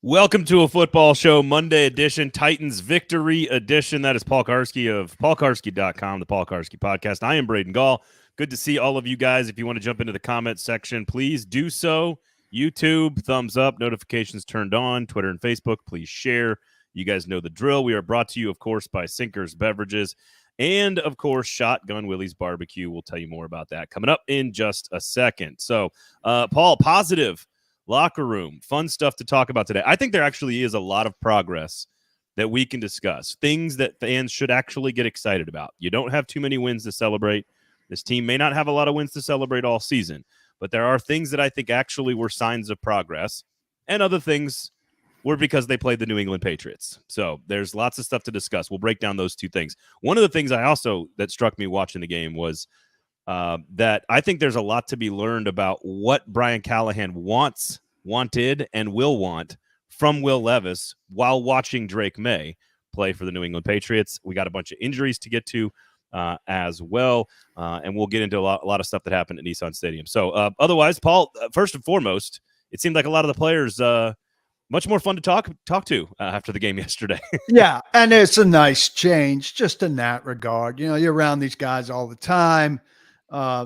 Welcome to a football show, Monday edition, Titans victory edition. That is Paul Kuharsky of paulkuharsky.com, the Paul Kuharsky podcast. I am Braden Gall. Good to see all of you guys. If you want to jump into the comments section, please do so. YouTube, thumbs up, notifications turned on, Twitter and Facebook, please share. You guys know the drill. We are brought to you, of course, by Sinkers Beverages and, of course, Shotgun Willie's Barbecue. We'll tell you more about that coming up in just a second. So, Paul, positive locker room, fun stuff to talk about today. I think there actually is a lot of progress that we can discuss, things that fans should actually get excited about. You don't have too many wins to celebrate. This team may not have a lot of wins to celebrate all season, but there are things that I think actually were signs of progress, and other things were because they played the New England Patriots. So there's lots of stuff to discuss. We'll break down those two things. One of the things that struck me watching the game was that I think there's a lot to be learned about what Brian Callahan wanted, and will want from Will Levis while watching Drake Maye play for the New England Patriots. We got a bunch of injuries to get to as well, and we'll get into a lot of stuff that happened at Nissan Stadium. So otherwise, Paul, first and foremost, it seemed like a lot of the players much more fun to talk to after the game yesterday. Yeah, and it's a nice change just in that regard. You know, you're around these guys all the time.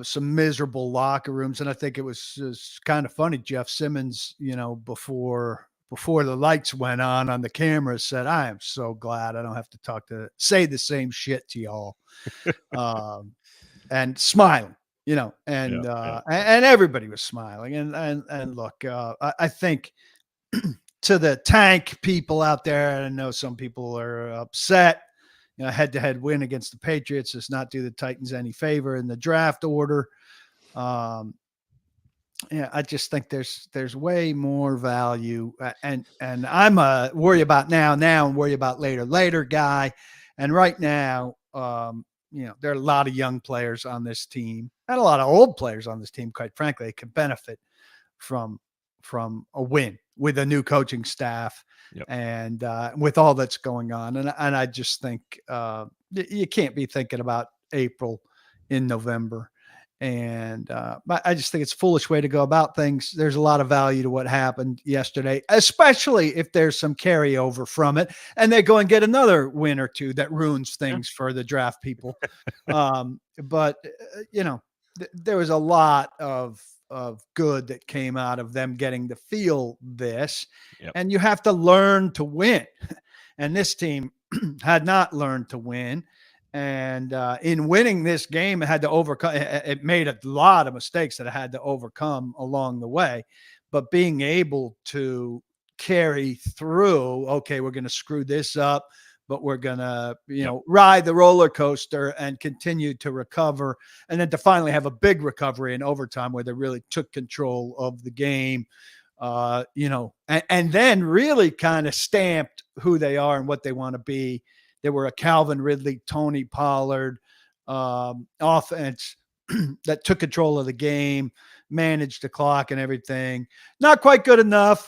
Some miserable locker rooms, and I think it was kind of funny. Jeff Simmons, you know, before the lights went on the camera, said, "I am so glad I don't have to say the same shit to y'all," and smiling, you know, and everybody was smiling, and look, I think to the tank people out there, I know some people are upset. You know, head-to-head win against the Patriots does not do the Titans any favor in the draft order. I just think there's way more value, and I'm a worry about now and worry about later guy. And right now, you know, there are a lot of young players on this team and a lot of old players on this team. Quite frankly, they could benefit from a win with a new coaching staff. Yep. And with all that's going on. And I just think you can't be thinking about April in November. And I just think it's a foolish way to go about things. There's a lot of value to what happened yesterday, especially if there's some carryover from it and they go and get another win or two that ruins things for the draft people. But you know, there was a lot of good that came out of them getting to feel this. Yep. And you have to learn to win. And this team had not learned to win. And in winning this game, it had to overcome. It made a lot of mistakes that it had to overcome along the way. But being able to carry through, okay, we're going to screw this up, but we're going to, you know, ride the roller coaster and continue to recover. And then to finally have a big recovery in overtime where they really took control of the game, you know, and then really kind of stamped who they are and what they want to be. They were a Calvin Ridley, Tony Pollard offense that took control of the game, managed the clock and everything. Not quite good enough,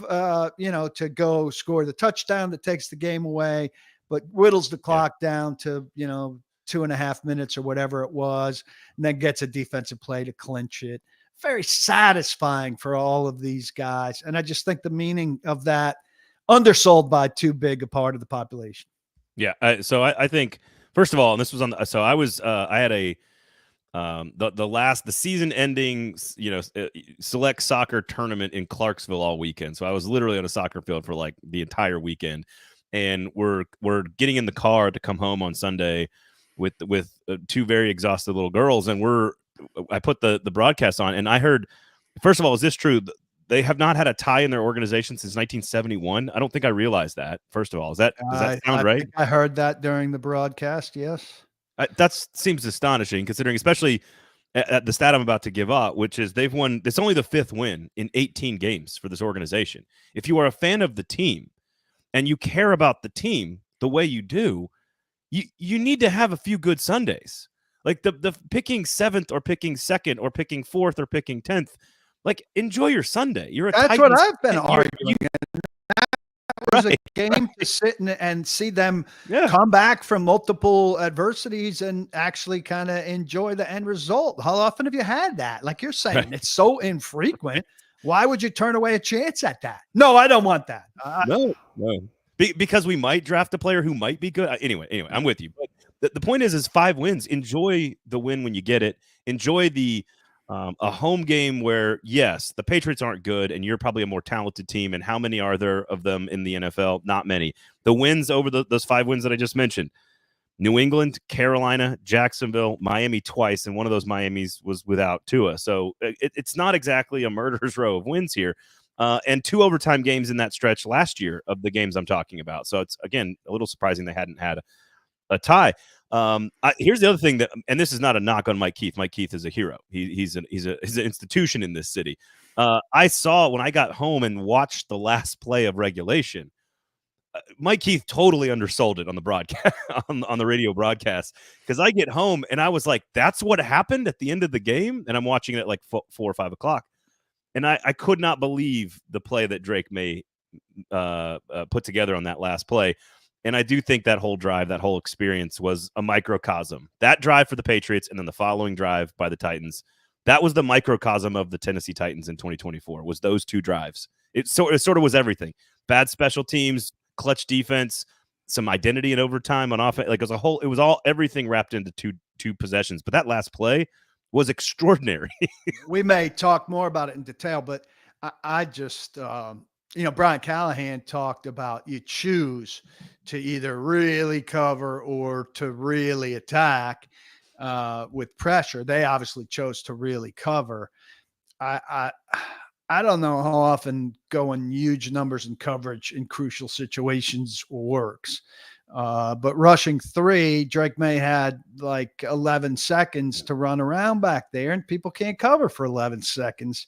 you know, to go score the touchdown that takes the game away, but whittles the clock down to, you know, 2.5 minutes or whatever it was, and then gets a defensive play to clinch it. Very satisfying for all of these guys. And I just think the meaning of that undersold by too big a part of the population. Yeah. So I think, first of all, and this was so I was, I had the season ending, you know, select soccer tournament in Clarksville all weekend. So I was literally on a soccer field for like the entire weekend. And we're getting in the car to come home on Sunday with two very exhausted little girls, and I put the broadcast on, and I heard, first of all, is this true? They have not had a tie in their organization since 1971. I don't think I realized that. First of all, does that sound right? I heard that during the broadcast. Yes, that seems astonishing, considering, especially at the stat I'm about to give up, which is they've won. It's only the 5th win in 18 games for this organization. If you are a fan of the team and you care about the team the way you do, you need to have a few good Sundays. Like the picking 7th or picking 2nd or picking 4th or picking 10th. Like, enjoy your Sunday. That's what I've been arguing. That was a game to sit and see them come back from multiple adversities and actually kind of enjoy the end result. How often have you had that? Like you're saying, it's so infrequent. Why would you turn away a chance at that? No, I don't want that. No. Because we might draft a player who might be good. Anyway, I'm with you. But the point is 5 wins. Enjoy the win when you get it. Enjoy the a home game where, yes, the Patriots aren't good and you're probably a more talented team. And how many are there of them in the NFL? Not many. The wins over those 5 wins that I just mentioned: New England, Carolina, Jacksonville, Miami twice, and one of those Miamis was without Tua. So it's not exactly a murderer's row of wins here. And 2 overtime games in that stretch last year of the games I'm talking about. So it's, again, a little surprising they hadn't had a tie. Here's the other thing and this is not a knock on Mike Keith. Mike Keith is a hero. He's an institution in this city. I saw when I got home and watched the last play of regulation, Mike Keith totally undersold it on the broadcast, on the radio broadcast, because I get home and I was like, that's what happened at the end of the game. And I'm watching it at like 4 or 5 o'clock. And I could not believe the play that Drake Maye put together on that last play. And I do think that whole drive, that whole experience was a microcosm. That drive for the Patriots and then the following drive by the Titans, that was the microcosm of the Tennessee Titans in 2024, was those 2 drives. It sort of was everything. Bad special teams, clutch defense, some identity in overtime on offense. Like, as a whole, it was all everything wrapped into two possessions. But that last play was extraordinary. We may talk more about it in detail, but I just Brian Callahan talked about you choose to either really cover or to really attack with pressure. They obviously chose to really cover. I don't know how often going huge numbers in coverage in crucial situations works. But rushing 3, Drake Maye had like 11 seconds to run around back there, and people can't cover for 11 seconds.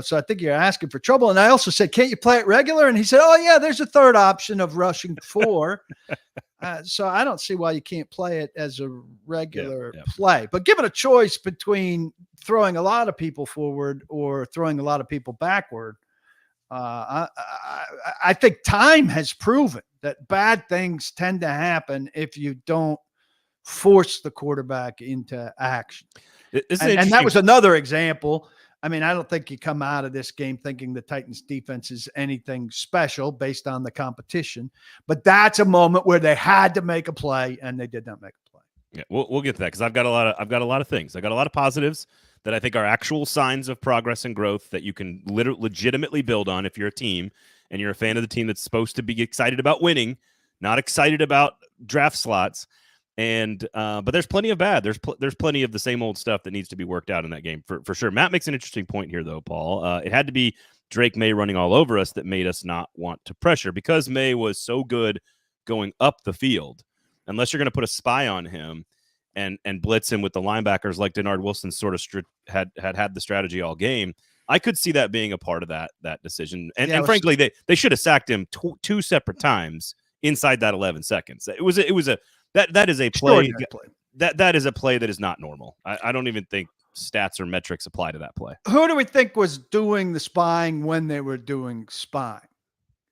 So I think you're asking for trouble. And I also said, can't you play it regular? And he said, oh, yeah, there's a third option of rushing 4. So I don't see why you can't play it as a regular play. But given a choice between throwing a lot of people forward or throwing a lot of people backward, I think time has proven that bad things tend to happen if you don't force the quarterback into action. And that was another example. I mean, I don't think you come out of this game thinking the Titans defense is anything special based on the competition, but that's a moment where they had to make a play and they did not make a play. Yeah, we'll get to that, because I've got a lot of things. I got a lot of positives that I think are actual signs of progress and growth that you can legitimately build on if you're a team and you're a fan of the team that's supposed to be excited about winning, not excited about draft slots. And but there's plenty of bad. There's plenty of the same old stuff that needs to be worked out in that game for sure. Matt makes an interesting point here, though, Paul. It had to be Drake Maye running all over us that made us not want to pressure, because Maye was so good going up the field. Unless you're going to put a spy on him and blitz him with the linebackers like Denard Wilson sort of had the strategy all game, I could see that being a part of that decision. And frankly, they should have sacked him 2 separate times inside that 11 seconds. That is a play. That is a play that is not normal. I don't even think stats or metrics apply to that play. Who do we think was doing the spying when they were doing spying?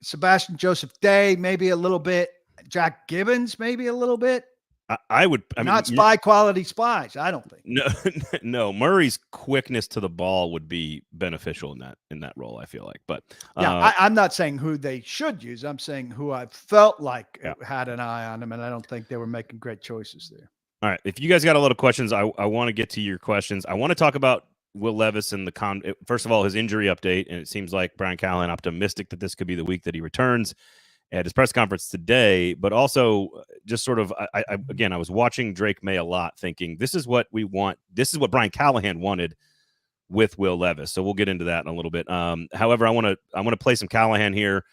Sebastian Joseph Day, maybe a little bit. Jack Gibbons, maybe a little bit. I mean, not spy quality spies. I don't think. No. Murray's quickness to the ball would be beneficial in that role, I feel like. But I'm not saying who they should use. I'm saying who I felt like had an eye on them, and I don't think they were making great choices there. All right. If you guys got a lot of questions, I want to get to your questions. I want to talk about Will Levis and first of all, his injury update. And it seems like Brian Callahan optimistic that this could be the week that he returns at his press conference today, but also just sort of, I was watching Drake Maye a lot, thinking this is what we want. This is what Brian Callahan wanted with Will Levis. So we'll get into that in a little bit. However, I want to play some Callahan here,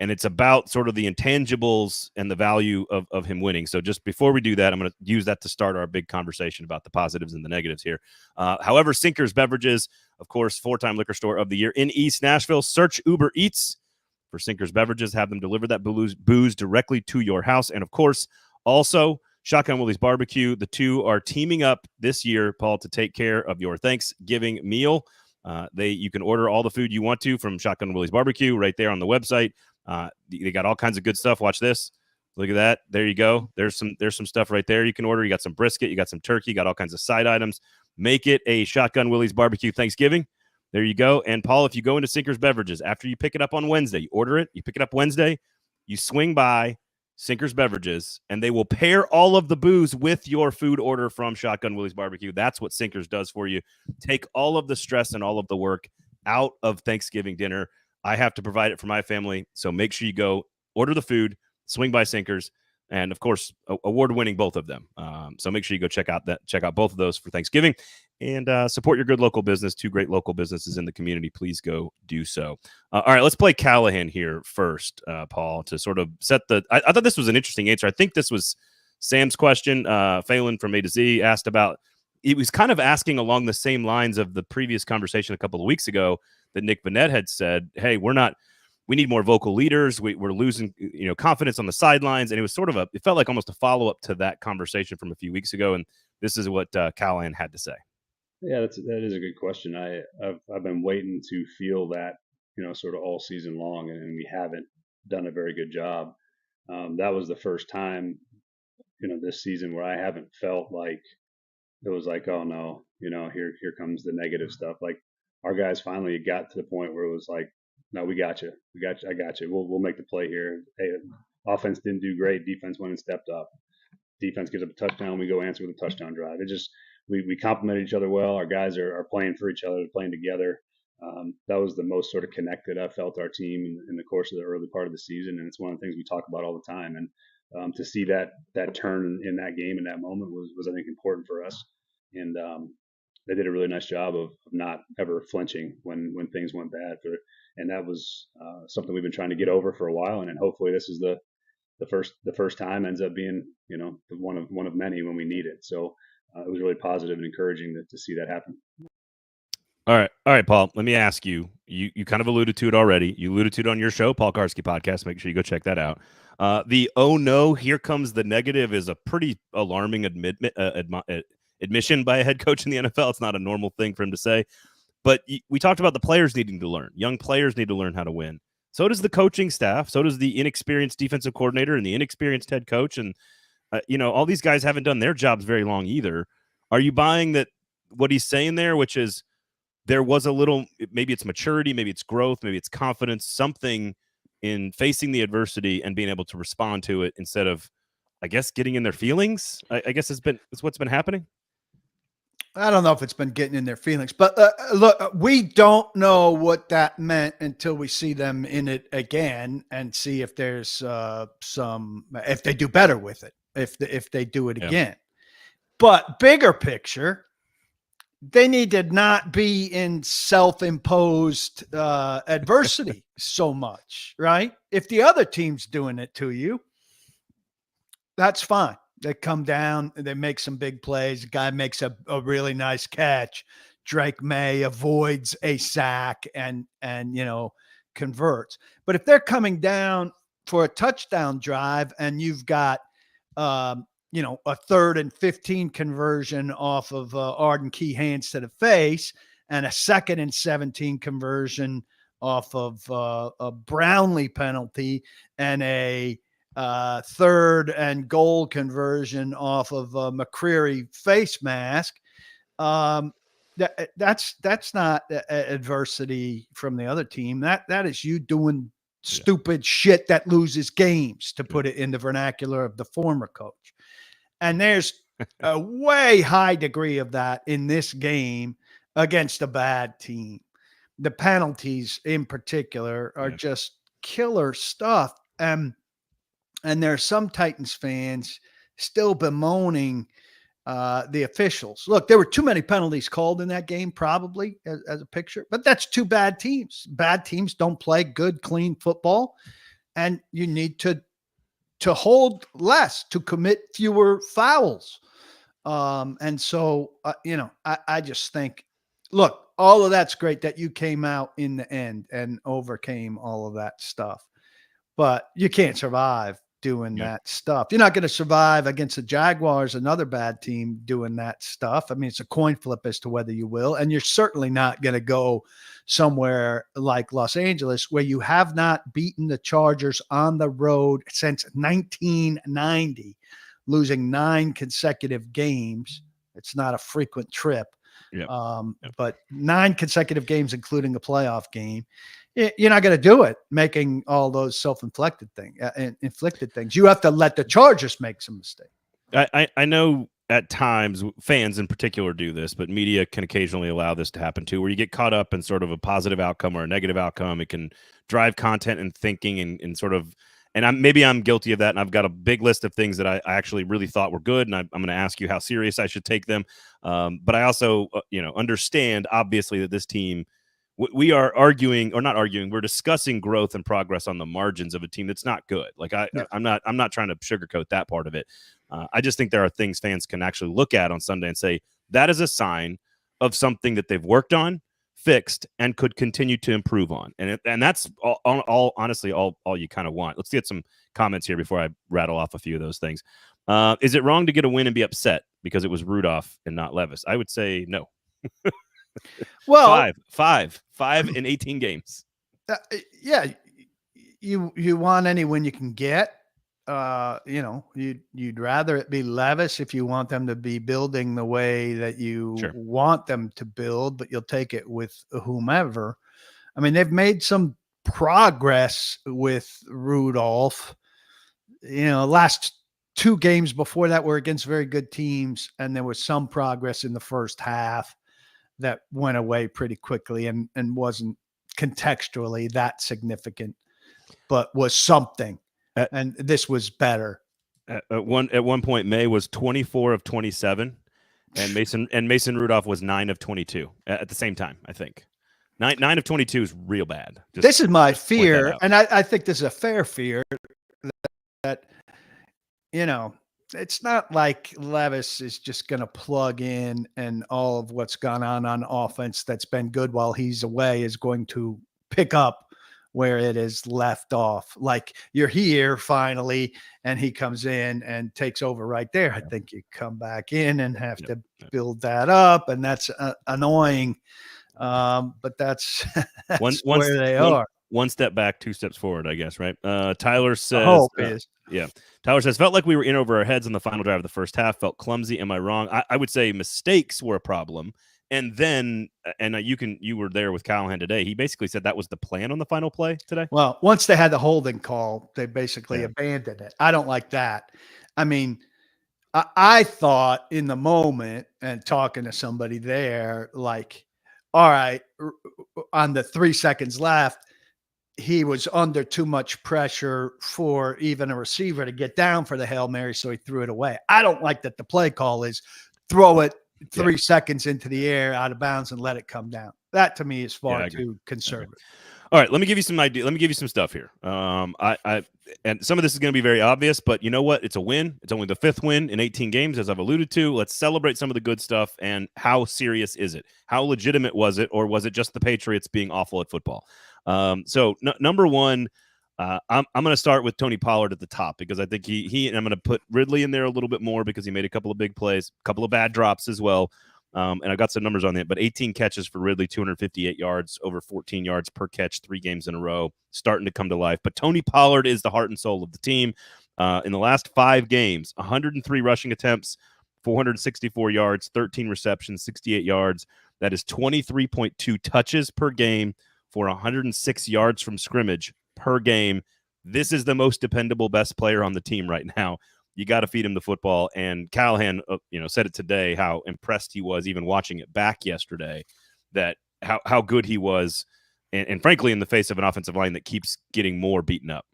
and it's about sort of the intangibles and the value of him winning. So just before we do that, I'm going to use that to start our big conversation about the positives and the negatives here. However, Sinkers Beverages, of course, 4-time liquor store of the year in East Nashville. Search Uber Eats for Sinkers Beverages, have them deliver that booze directly to your house. And of course, also Shotgun Willie's Barbecue. The two are teaming up this year, Paul, to take care of your Thanksgiving meal. You can order all the food you want to from Shotgun Willie's Barbecue right there on the website. They got all kinds of good stuff. Watch this. Look at that. There you go. There's some stuff right there you can order. You got some brisket, you got some turkey, you got all kinds of side items. Make it a Shotgun Willie's Barbecue Thanksgiving. There you go. And Paul, if you go into Sinker's Beverages, after you pick it up on Wednesday, you order it, you pick it up Wednesday, you swing by Sinker's Beverages, and they will pair all of the booze with your food order from Shotgun Willie's Barbecue. That's what Sinker's does for you. Take all of the stress and all of the work out of Thanksgiving dinner. I have to provide it for my family, so make sure you go order the food, swing by Sinker's, and of course, award-winning both of them. So make sure you go check out both of those for Thanksgiving, and support your good local business. Two great local businesses in the community. Please go do so. All right, let's play Callahan here first, Paul, to sort of set the. I thought this was an interesting answer. I think this was Sam's question. Phelan from A to Z asked about. He was kind of asking along the same lines of the previous conversation a couple of weeks ago that Nick Vannett had said, "Hey, we need more vocal leaders. We're losing, confidence on the sidelines." And it was sort of it felt like almost a follow-up to that conversation from a few weeks ago. And this is what Callahan had to say. Yeah, that is a good question. I've been waiting to feel that, sort of all season long, and we haven't done a very good job. That was the first time, this season where I haven't felt like it was like, oh no, here comes the negative stuff. Like our guys finally got to the point where it was like, no, we got you, I got you. We'll make the play here. Hey, offense didn't do great. Defense went and stepped up. Defense gives up a touchdown. We go answer with a touchdown drive. It just we complement each other well. Our guys are playing for each other, playing together. That was the most sort of connected I felt our team in the course of the early part of the season, and it's one of the things we talk about all the time. And to see that turn in that game in that moment was I think important for us. And they did a really nice job of not ever flinching when things went bad. And that was something we've been trying to get over for a while. And then hopefully this is the first time ends up being one of many when we need it. So it was really positive and encouraging to see that happen. All right, Paul. Let me ask you. You kind of alluded to it already. You alluded to it on your show, Paul Kuharsky Podcast. Make sure you go check that out. The "oh no, here comes the negative" is a pretty alarming admission by a head coach in the NFL. It's not a normal thing for him to say. But we talked about the players needing to learn. Young players need to learn how to win. So does the coaching staff. So does the inexperienced defensive coordinator and the inexperienced head coach. And all these guys haven't done their jobs very long either. Are you buying that what he's saying there, which is there was a little, maybe it's maturity, maybe it's growth, maybe it's confidence, something in facing the adversity and being able to respond to it instead of, I guess, getting in their feelings? I guess it's what's been happening. I don't know if it's been getting in their feelings, but look, we don't know what that meant until we see them in it again and see if there's if they do better with it, if they do it again. But bigger picture, they need to not be in self-imposed adversity so much, right? If the other team's doing it to you, that's fine. They come down, they make some big plays. The guy makes a really nice catch. Drake Maye avoids a sack and converts. But if they're coming down for a touchdown drive and you've got a 3rd and 15 conversion off of Arden Key hands to the face and a 2nd and 17 conversion off of a Brownlee penalty and a 3rd and goal conversion off of McCreary face mask. That's not adversity from the other team. That is you doing stupid shit that loses games, to put it in the vernacular of the former coach. And there's a way high degree of that in this game against a bad team. The penalties in particular are just killer stuff. And there's some Titans fans still bemoaning the officials. Look, there were too many penalties called in that game, probably as a picture, but that's two bad teams. Bad teams don't play good, clean football, and you need to hold less, to commit fewer fouls. And so, I just think, look, all of that's great that you came out in the end and overcame all of that stuff, but you can't survive doing that stuff. You're not going to survive against the Jaguars, another bad team, doing that stuff. I mean, it's a coin flip as to whether you will, and you're certainly not going to go somewhere like Los Angeles, where you have not beaten the Chargers on the road since 1990, losing 9 consecutive games. It's not a frequent trip. Yep. But 9 consecutive games, including a playoff game, you're not going to do it, making all those self-inflicted things. You have to let the Chargers make some mistakes. I know at times fans in particular do this, but media can occasionally allow this to happen too, where you get caught up in sort of a positive outcome or a negative outcome. It can drive content and thinking and sort of, and maybe I'm guilty of that. And I've got a big list of things that I actually really thought were good. And I'm going to ask you how serious I should take them. But I also, understand obviously that this team, we are arguing or not arguing. We're discussing growth and progress on the margins of a team that's not good. Like I'm not trying to sugarcoat that part of it. I just think there are things fans can actually look at on Sunday and say that is a sign of something that they've worked on, fixed, and could continue to improve on. And that's all honestly all you kind of want. Let's get some comments here before I rattle off a few of those things. Is it wrong to get a win and be upset because it was Rudolph and not Levis? I would say no. Well, five in 18 games. Yeah, you want any win you can get. You'd rather it be Levis if you want them to be building the way that you want them to build, but you'll take it with whomever. I mean, they've made some progress with Rudolph. Last 2 games before that were against very good teams, and there was some progress in the first half that went away pretty quickly and wasn't contextually that significant, but was something. And this was better. At one point, Maye was 24 of 27, and Mason Rudolph was 9 of 22 at the same time. I think 9 of 22 is real bad. This is my fear, and I think this is a fair fear that it's not like Levis is just going to plug in and all of what's gone on offense that's been good while he's away is going to pick up where it is left off. Like you're here finally, and he comes in and takes over right there. I think you come back in and have to build that up, and that's annoying. But that's where they are. One step back, 2 steps forward, I guess, right? Tyler says, Tyler says, felt like we were in over our heads on the final drive of the first half. Felt clumsy. Am I wrong? I would say mistakes were a problem. And then, you were there with Callahan today. He basically said that was the plan on the final play today. Well, once they had the holding call, they basically abandoned it. I don't like that. I mean, I thought in the moment and talking to somebody there, like, all right, on the 3 seconds left, he was under too much pressure for even a receiver to get down for the Hail Mary, so he threw it away. I don't like that the play call is throw it 3 seconds into the air out of bounds and let it come down. That to me is far too conservative. All right, let me give you some idea. Let me give you some stuff here. And some of this is going to be very obvious, but you know what? It's a win. It's only the 5th win in 18 games, as I've alluded to. Let's celebrate some of the good stuff. And how serious is it? How legitimate was it, or was it just the Patriots being awful at football? Number one, I'm going to start with Tony Pollard at the top because I think he and I'm going to put Ridley in there a little bit more because he made a couple of big plays, a couple of bad drops as well. And I got some numbers on that, but 18 catches for Ridley, 258 yards, over 14 yards per catch, 3 games in a row, starting to come to life. But Tony Pollard is the heart and soul of the team. In the last 5 games, 103 rushing attempts, 464 yards, 13 receptions, 68 yards. That is 23.2 touches per game for 106 yards from scrimmage per game. This is the most dependable, best player on the team right now. You got to feed him the football. And Callahan, said it today, how impressed he was even watching it back yesterday, that how good he was. And frankly, in the face of an offensive line that keeps getting more beaten up.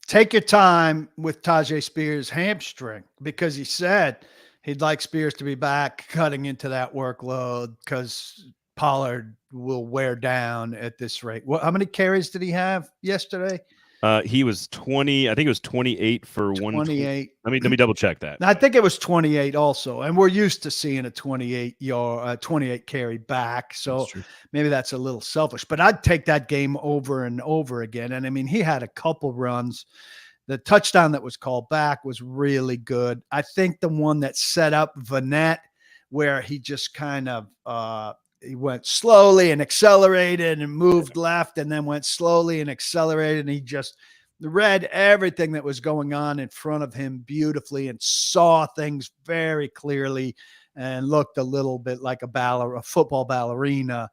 Take your time with Tajay Spears' hamstring, because he said he'd like Spears to be back cutting into that workload because Pollard will wear down at this rate. How many carries did he have yesterday? He was 20. I think it was 28 for 28. Let me double check that. I think it was 28 also. And we're used to seeing a 28 carry back. So maybe that's a little selfish, but I'd take that game over and over again. And I mean, he had a couple runs. The touchdown that was called back was really good. I think the one that set up Vanette, where he just kind of, he went slowly and accelerated and moved left and then went slowly and accelerated. And he just read everything that was going on in front of him beautifully and saw things very clearly and looked a little bit like a football ballerina.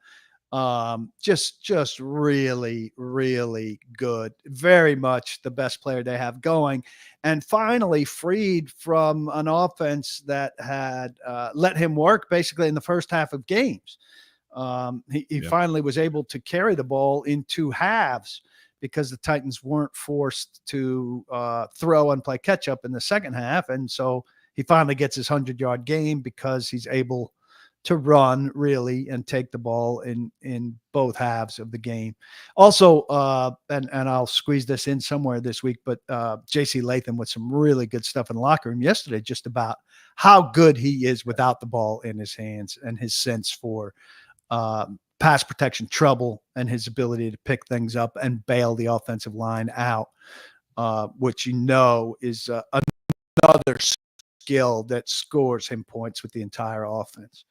Just really, really good. Very much the best player they have going. And finally freed from an offense that had let him work basically in the first half of games. He finally was able to carry the ball in 2 halves because the Titans weren't forced to throw and play catch up in the second half. And so he finally gets his 100-yard game because he's able to run really and take the ball in both halves of the game. Also, and I'll squeeze this in somewhere this week, but JC Latham with some really good stuff in the locker room yesterday, just about how good he is without the ball in his hands and his sense for pass protection trouble and his ability to pick things up and bail the offensive line out, which is another skill that scores him points with the entire offense.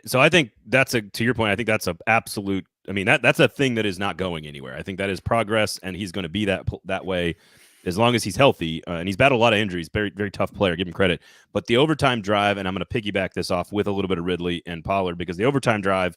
So I think to your point, I think that's an absolute, that's a thing that is not going anywhere. I think that is progress, and he's going to be that way as long as he's healthy. And he's battled a lot of injuries. Very, very tough player. Give him credit. But the overtime drive, and I'm going to piggyback this off with a little bit of Ridley and Pollard, because the overtime drive,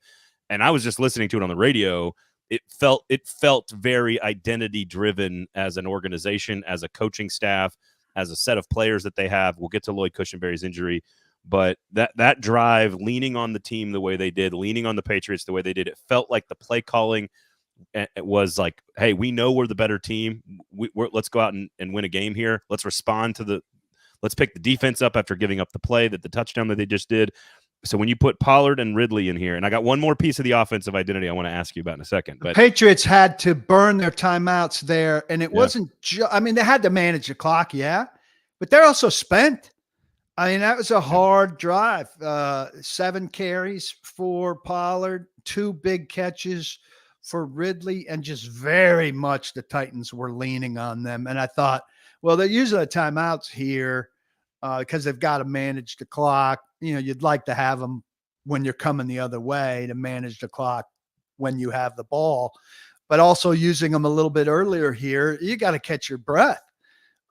and I was just listening to it on the radio, it felt very identity driven as an organization, as a coaching staff, as a set of players that they have. We'll get to Lloyd Cushenberry's injury, but that drive, leaning on the team the way they did, leaning on the Patriots the way they did, it felt like the play calling it was like, hey, we know we're the better team. Let's go out and win a game here. Let's respond let's pick the defense up after giving up the touchdown that they just did. So when you put Pollard and Ridley in here, and I got one more piece of the offensive identity I want to ask you about in a second. But the Patriots had to burn their timeouts there, and it wasn't they had to manage the clock, but they're also spent. That was a hard drive. 7 carries for Pollard, 2 big catches for Ridley, and just very much the Titans were leaning on them. And I thought, well, they're using the timeouts here because they've got to manage the clock. You'd like to have them when you're coming the other way to manage the clock when you have the ball, but also using them a little bit earlier here. You got to catch your breath.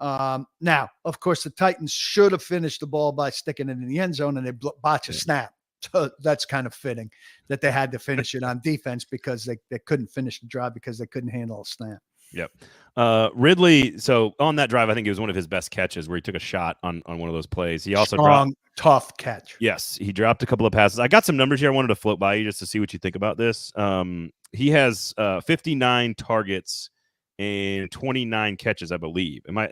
Now, of course, the Titans should have finished the ball by sticking it in the end zone, and they botch a snap. So that's kind of fitting that they had to finish it on defense because they couldn't finish the drive because they couldn't handle a snap. Yep. Ridley, so on that drive, I think it was one of his best catches where he took a shot on one of those plays. He also dropped tough catch. Yes, he dropped a couple of passes. I got some numbers here I wanted to float by you just to see what you think about this. He has 59 targets and 29 catches, I believe. Am I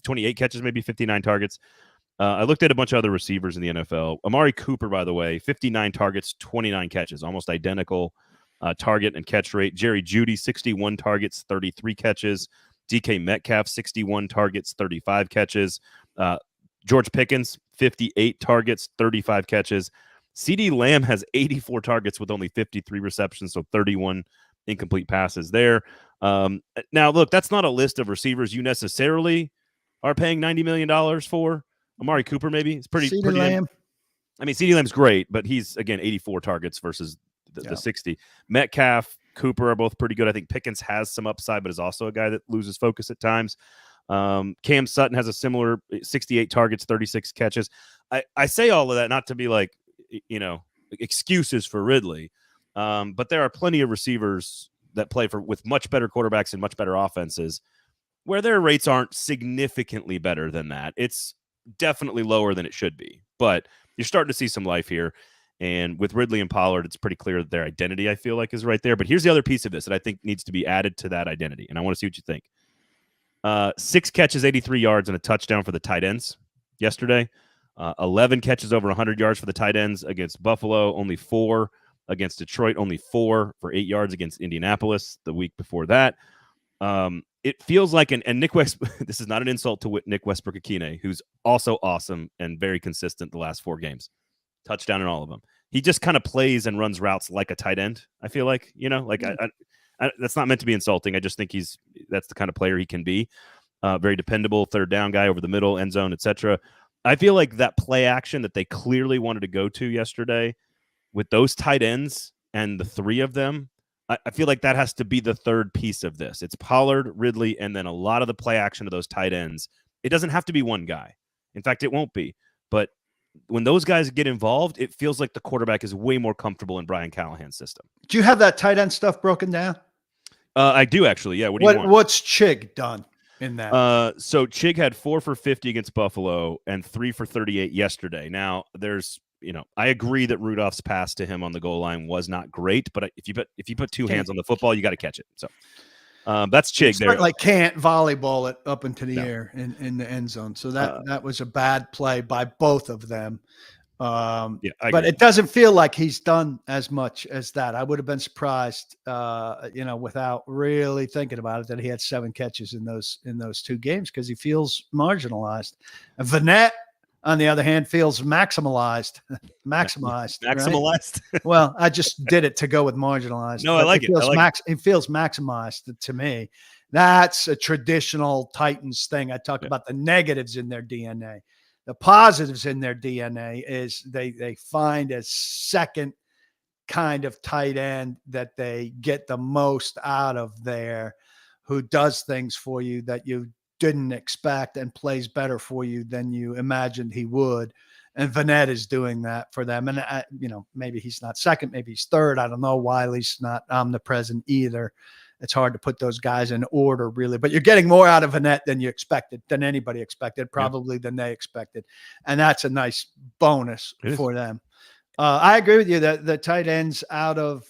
28 catches, maybe 59 targets? I looked at a bunch of other receivers in the NFL. Amari Cooper, by the way, 59 targets, 29 catches, almost identical target and catch rate. Jerry Jeudy, 61 targets, 33 catches. DK Metcalf, 61 targets, 35 catches. George Pickens, 58 targets, 35 catches. CeeDee Lamb has 84 targets with only 53 receptions, so 31 incomplete passes there. Now, look, that's not a list of receivers you necessarily are paying $90 million for. Amari Cooper, maybe. It's pretty. Lamb. CeeDee Lamb's great, but he's, again, 84 targets versus the 60. Metcalf, Cooper are both pretty good. I think Pickens has some upside, but is also a guy that loses focus at times. Cam Sutton has a similar 68 targets, 36 catches. I say all of that not to be like, excuses for Ridley, but there are plenty of receivers that play with much better quarterbacks and much better offenses where their rates aren't significantly better than that. It's definitely lower than it should be, but you're starting to see some life here. And with Ridley and Pollard, it's pretty clear that their identity, I feel like, is right there. But here's the other piece of this that I think needs to be added to that identity, and I want to see what you think. 6 catches, 83 yards, and a touchdown for the tight ends yesterday. 11 catches over 100 yards for the tight ends against Buffalo, only 4 against Detroit, only 4 for 8 yards against Indianapolis the week before that. It feels like, and Nick West, this is not an insult to Nick Westbrook-Akine, who's also awesome and very consistent the last 4 games. Touchdown in all of them. He just kind of plays and runs routes like a tight end, I feel like, I that's not meant to be insulting. I just think that's the kind of player he can be. Very dependable, third down guy over the middle, end zone, etc. I feel like that play action that they clearly wanted to go to yesterday with those tight ends and the 3 of them, I feel like that has to be the third piece of this. It's Pollard, Ridley, and then a lot of the play action of those tight ends. It doesn't have to be one guy. In fact, it won't be. But when those guys get involved, it feels like the quarterback is way more comfortable in Brian Callahan's system. Do you have that tight end stuff broken down? I do actually. Yeah. What do you want? What's Chig done in that? So Chig had 4 for 50 against Buffalo and 3 for 38 yesterday. Now there's, I agree that Rudolph's pass to him on the goal line was not great, but if you put two hands on the football, you got to catch it. So that's Chig there. Like can't volleyball it up into the air in the end zone. So that was a bad play by both of them. But it doesn't feel like he's done as much as that. I would have been surprised, without really thinking about it, that he had 7 catches in those 2 games because he feels marginalized. And Vanette, on the other hand, feels maximized. Maximalized. Right? Well, I just did it to go with marginalized. No, I like it. It feels maximized to me. That's a traditional Titans thing. I talk about the negatives in their DNA. The positives in their DNA is they find a second kind of tight end that they get the most out of there, who does things for you that you didn't expect and plays better for you than you imagined he would. And Vanette is doing that for them. And, maybe he's not second, maybe he's third. I don't know. Wiley's not omnipresent either. It's hard to put those guys in order, really. But you're getting more out of Vanette than you expected, than anybody expected, probably than they expected. And that's a nice bonus for them. I agree with you that the tight ends out of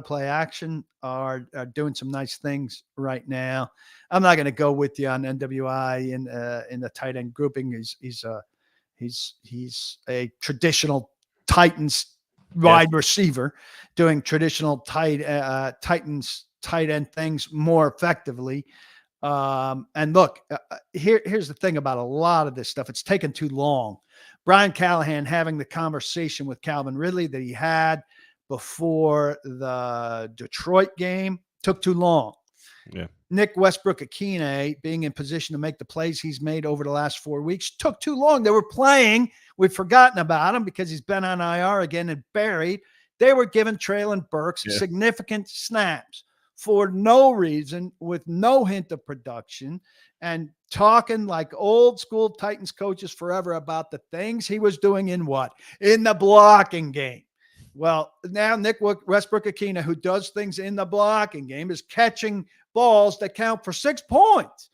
play action are doing some nice things right now. I'm not going to go with you on NWI in the tight end grouping. He's a traditional Titans wide receiver doing traditional Titans tight end things more effectively. And look, here's the thing about a lot of this stuff. It's taken too long. Brian Callahan having the conversation with Calvin Ridley that he had before the Detroit game took too long. Yeah. Nick Westbrook-Akine being in position to make the plays he's made over the last 4 weeks took too long. They were playing. We'd forgotten about him because he's been on IR again and buried. They were giving Treylon Burks significant snaps for no reason, with no hint of production, and talking like old school Titans coaches forever about the things he was doing in the blocking game. Well, now Nick Westbrook-Akine, who does things in the blocking game, is catching balls that count for 6 points.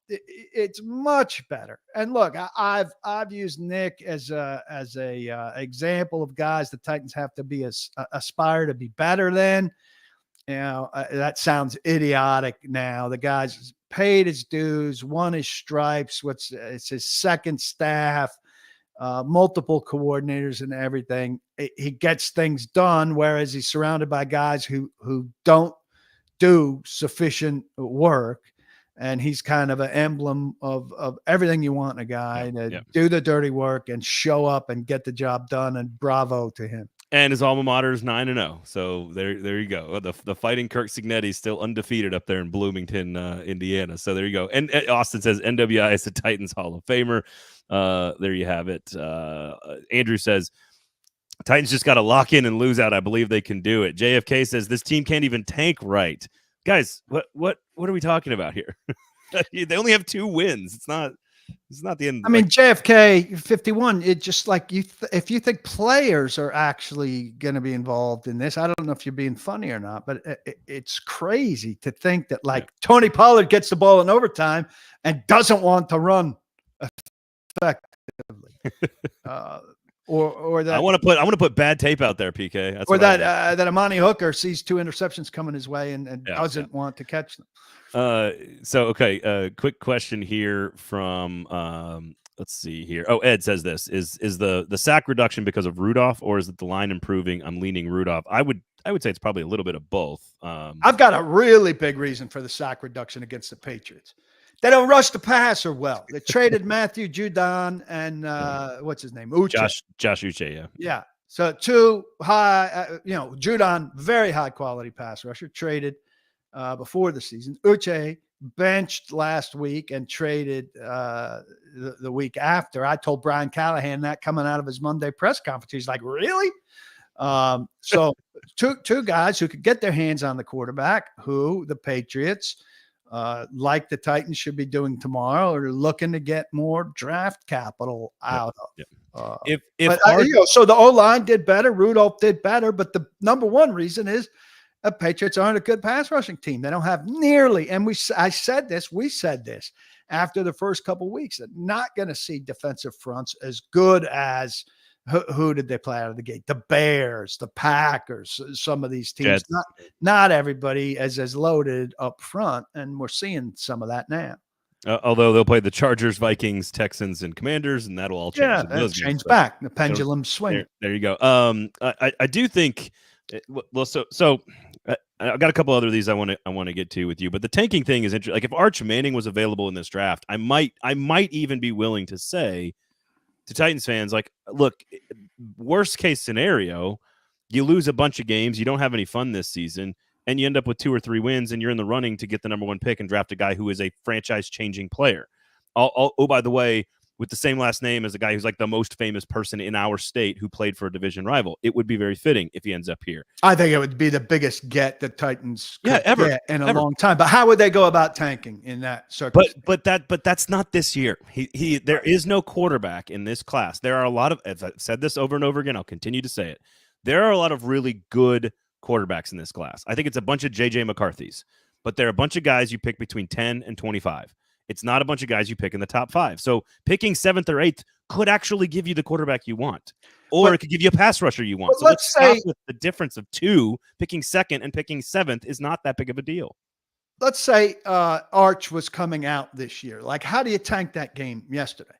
It's much better. And look, I've used Nick as a example of guys the Titans have to aspire to be better than. That sounds idiotic now. The guy's paid his dues, won his stripes. It's his second staff, multiple coordinators and everything. He gets things done, whereas he's surrounded by guys who don't do sufficient work. And he's kind of an emblem of everything you want in a guy to do the dirty work and show up and get the job done. And bravo to him. And his alma mater is 9-0. So there you go. The Fighting Kirk Cignetti is still undefeated up there in Bloomington, Indiana. So there you go. And Austin says NWI is the Titans Hall of Famer. There you have it. Andrew says Titans just got to lock in and lose out. I believe they can do it. JFK says this team can't even tank right. Guys, what are we talking about here? They only have 2 wins. It's not the end. I mean, JFK 51. It just like if you think players are actually going to be involved in this, I don't know if you're being funny or not, but it's crazy to think that Tony Pollard gets the ball in overtime and doesn't want to run effectively. Or that I want to put bad tape out there, PK. That's that Amani Hooker sees 2 interceptions coming his way and doesn't want to catch them. Quick question here from let's see here. Oh, Ed says this is the sack reduction because of Rudolph, or is it the line improving? I'm leaning Rudolph. I would say it's probably a little bit of both. I've got a really big reason for the sack reduction against the Patriots. They don't rush the passer well. They traded Matthew Judon and what's his name? Uche. Josh Uche, yeah. Yeah. So 2 high, Judon, very high quality pass rusher, traded before the season. Uche benched last week and traded the week after. I told Brian Callahan that coming out of his Monday press conference. He's like, really? So two guys who could get their hands on the quarterback, who the Patriots like the Titans should be doing tomorrow, or looking to get more draft capital out of. Yep. So the O-line did better. Rudolph did better. But the number one reason is the Patriots aren't a good pass rushing team. They don't have nearly, and we said this after the first couple of weeks, that not going to see defensive fronts as good as who did they play out of the gate? The Bears, the Packers, some of these teams. Not everybody as loaded up front, and we're seeing some of that now. Although they'll play the Chargers, Vikings, Texans, and Commanders, and that'll all change. Yeah, that'll change back. The pendulum swing. There you go. I do think. Well, so I've got a couple other of these I want to get to with you, but the tanking thing is interesting. Like if Arch Manning was available in this draft, I might even be willing to say to Titans fans, like, look, worst case scenario, you lose a bunch of games, you don't have any fun this season, and you end up with 2 or 3 wins, and you're in the running to get the number 1 pick and draft a guy who is a franchise-changing player. Oh, by the way, with the same last name as a guy who's like the most famous person in our state who played for a division rival. It would be very fitting if he ends up here. I think it would be the biggest get the Titans could ever get in a long time. But how would they go about tanking in that circumstance? But that's not this year. There is no quarterback in this class. There are a lot of, as I've said this over and over again, I'll continue to say it. There are a lot of really good quarterbacks in this class. I think it's a bunch of J.J. McCarthy's, but they're a bunch of guys you pick between 10 and 25. It's not a bunch of guys you pick in the top 5. So picking 7th or 8th could actually give you the quarterback you want, or it could give you a pass rusher you want. So let's say with the difference of 2, picking 2nd and picking 7th is not that big of a deal. Let's say Arch was coming out this year. Like, how do you tank that game yesterday?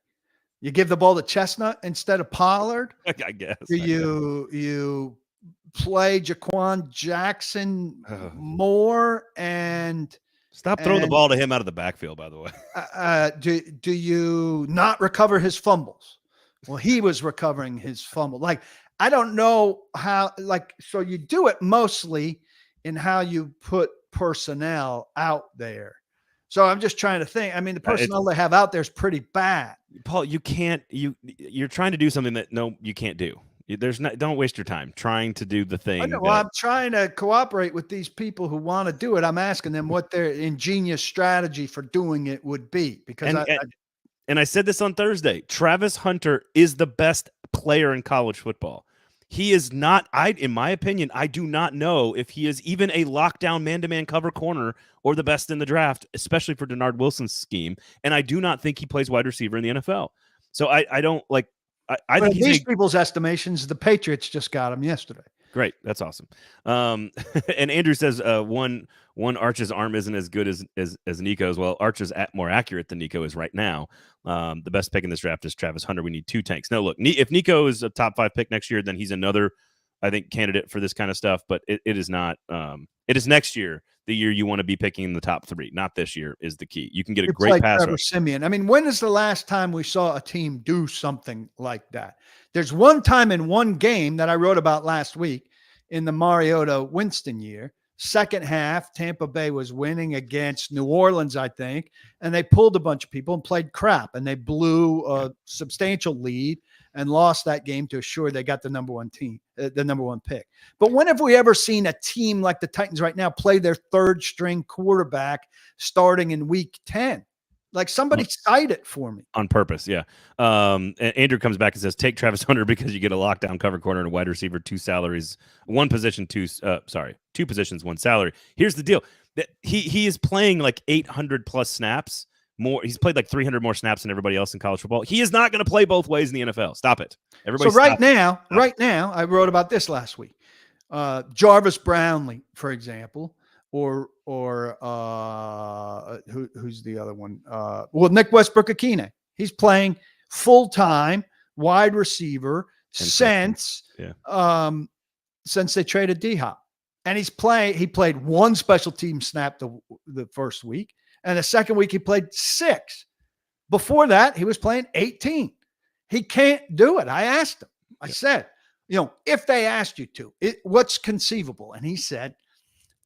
You give the ball to Chestnut instead of Pollard? I guess. You play Jaquan Jackson more and stop throwing the ball to him out of the backfield, by the way. Do you not recover his fumbles? Well, he was recovering his fumble. Like, I don't know how, so you do it mostly in how you put personnel out there. So I'm just trying to think. I mean, the personnel they have out there is pretty bad. Paul, you're trying to do something that you can't do. Don't waste your time trying to do the thing. I'm trying to cooperate with these people who want to do it. I'm asking them what their ingenious strategy for doing it would be. Because I said this on Thursday. Travis Hunter is the best player in college football. He is not, in my opinion, I do not know if he is even a lockdown man-to-man cover corner or the best in the draft, especially for Denard Wilson's scheme. And I do not think he plays wide receiver in the NFL. So I don't like. I think these people's estimations, the Patriots just got him yesterday. Great, that's awesome. And Andrew says one Arch's arm isn't as good as Nico's. Well, Arch is more accurate than Nico is right now. The best pick in this draft is Travis Hunter. We need 2 tanks. Now, look, if Nico is a top 5 pick next year, then he's another, I think, candidate for this kind of stuff. But it is not. It is next year, the year you want to be picking in the top 3, not this year, is the key. You can get a great pass rusher. Simeon. I mean, when is the last time we saw a team do something like that? There's one time in one game that I wrote about last week in the Mariota Winston year. Second half, Tampa Bay was winning against New Orleans, I think, and they pulled a bunch of people and played crap, and they blew a substantial lead and lost that game to assure they got the number 1 team, the number 1 pick. But when have we ever seen a team like the Titans right now play their 3rd string quarterback starting in week 10? Like, somebody cite it for me. On purpose, yeah. And Andrew comes back and says, take Travis Hunter because you get a lockdown cover corner and a wide receiver, 2 salaries, 1 position, 2 positions, 1 salary. Here's the deal. He is playing like 800 plus snaps. He's played like 300 more snaps than everybody else in college football. He is not going to play both ways in the NFL. Stop it. Everybody. So right now, I wrote about this last week. Jarvis Brownlee, for example, or who's the other one? Well, Nick Westbrook-Akine. He's playing full-time wide receiver since they traded D-Hop. And he played 1 special team snap the first week. And the second week he played 6. Before that, he was playing 18. He can't do it. I asked him. I said, if they asked you to, what's conceivable? And he said,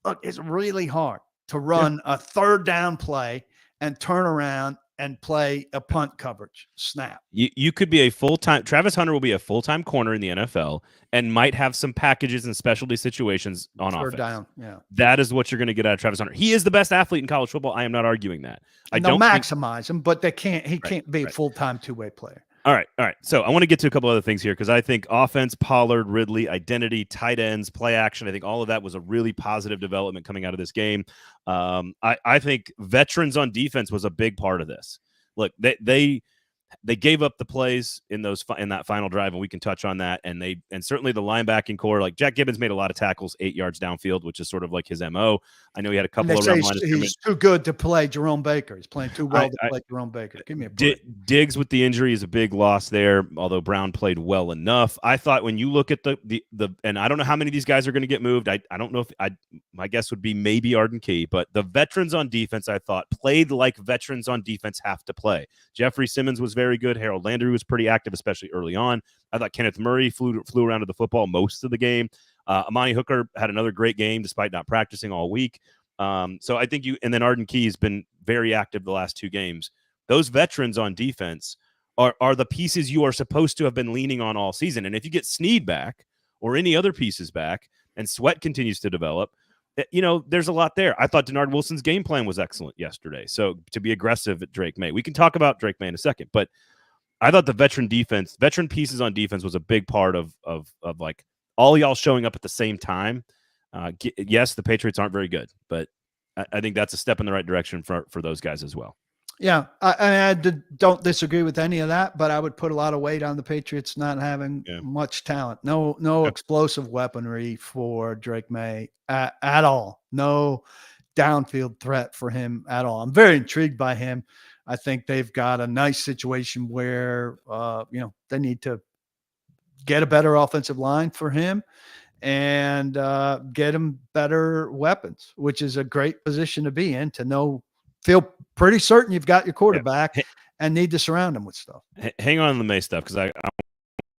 look, it's really hard to run a 3rd down play and turn around and play a punt coverage snap. You could be a full-time – Travis Hunter will be a full-time corner in the NFL and might have some packages and specialty situations on offense. Down, yeah. That is what you're going to get out of Travis Hunter. He is the best athlete in college football. I am not arguing that. They'll maximize him, but he can't be a full-time two-way player. All right. So I want to get to a couple other things here because I think offense, Pollard, Ridley, identity, tight ends, play action, I think all of that was a really positive development coming out of this game. I think veterans on defense was a big part of this. Look, they gave up the plays in that final drive, and we can touch on that. And certainly the linebacking core, like Jack Gibbons made a lot of tackles 8 yards downfield, which is sort of like his MO. I know he had a couple of around line of scrimmage. He's too good to play Jerome Baker. He's playing too well to play Jerome Baker. Give me a break. Diggs with the injury is a big loss there, although Brown played well enough. I thought when you look at the and I don't know how many of these guys are going to get moved. I don't know if my guess would be maybe Arden Key, but the veterans on defense I thought played like veterans on defense have to play. Jeffrey Simmons was very good. Harold Landry was pretty active, especially early on. I thought Kenneth Murray flew around to the football most of the game. Amani Hooker had another great game despite not practicing all week. So I think and then Arden Key has been very active the last 2 games. Those veterans on defense are the pieces you are supposed to have been leaning on all season. And if you get Snead back or any other pieces back and Sweat continues to develop, there's a lot there. I thought Denard Wilson's game plan was excellent yesterday. So to be aggressive at Drake Maye, we can talk about Drake Maye in a second, but I thought the veteran pieces on defense was a big part of like all y'all showing up at the same time. Yes, the Patriots aren't very good, but I think that's a step in the right direction for those guys as well. Yeah, I don't disagree with any of that, but I would put a lot of weight on the Patriots not having much talent. No explosive weaponry for Drake Maye at all. No downfield threat for him at all. I'm very intrigued by him. I think they've got a nice situation where they need to get a better offensive line for him and get him better weapons, which is a great position to be in, to feel pretty certain you've got your quarterback and need to surround him with stuff. Hang on the May stuff because I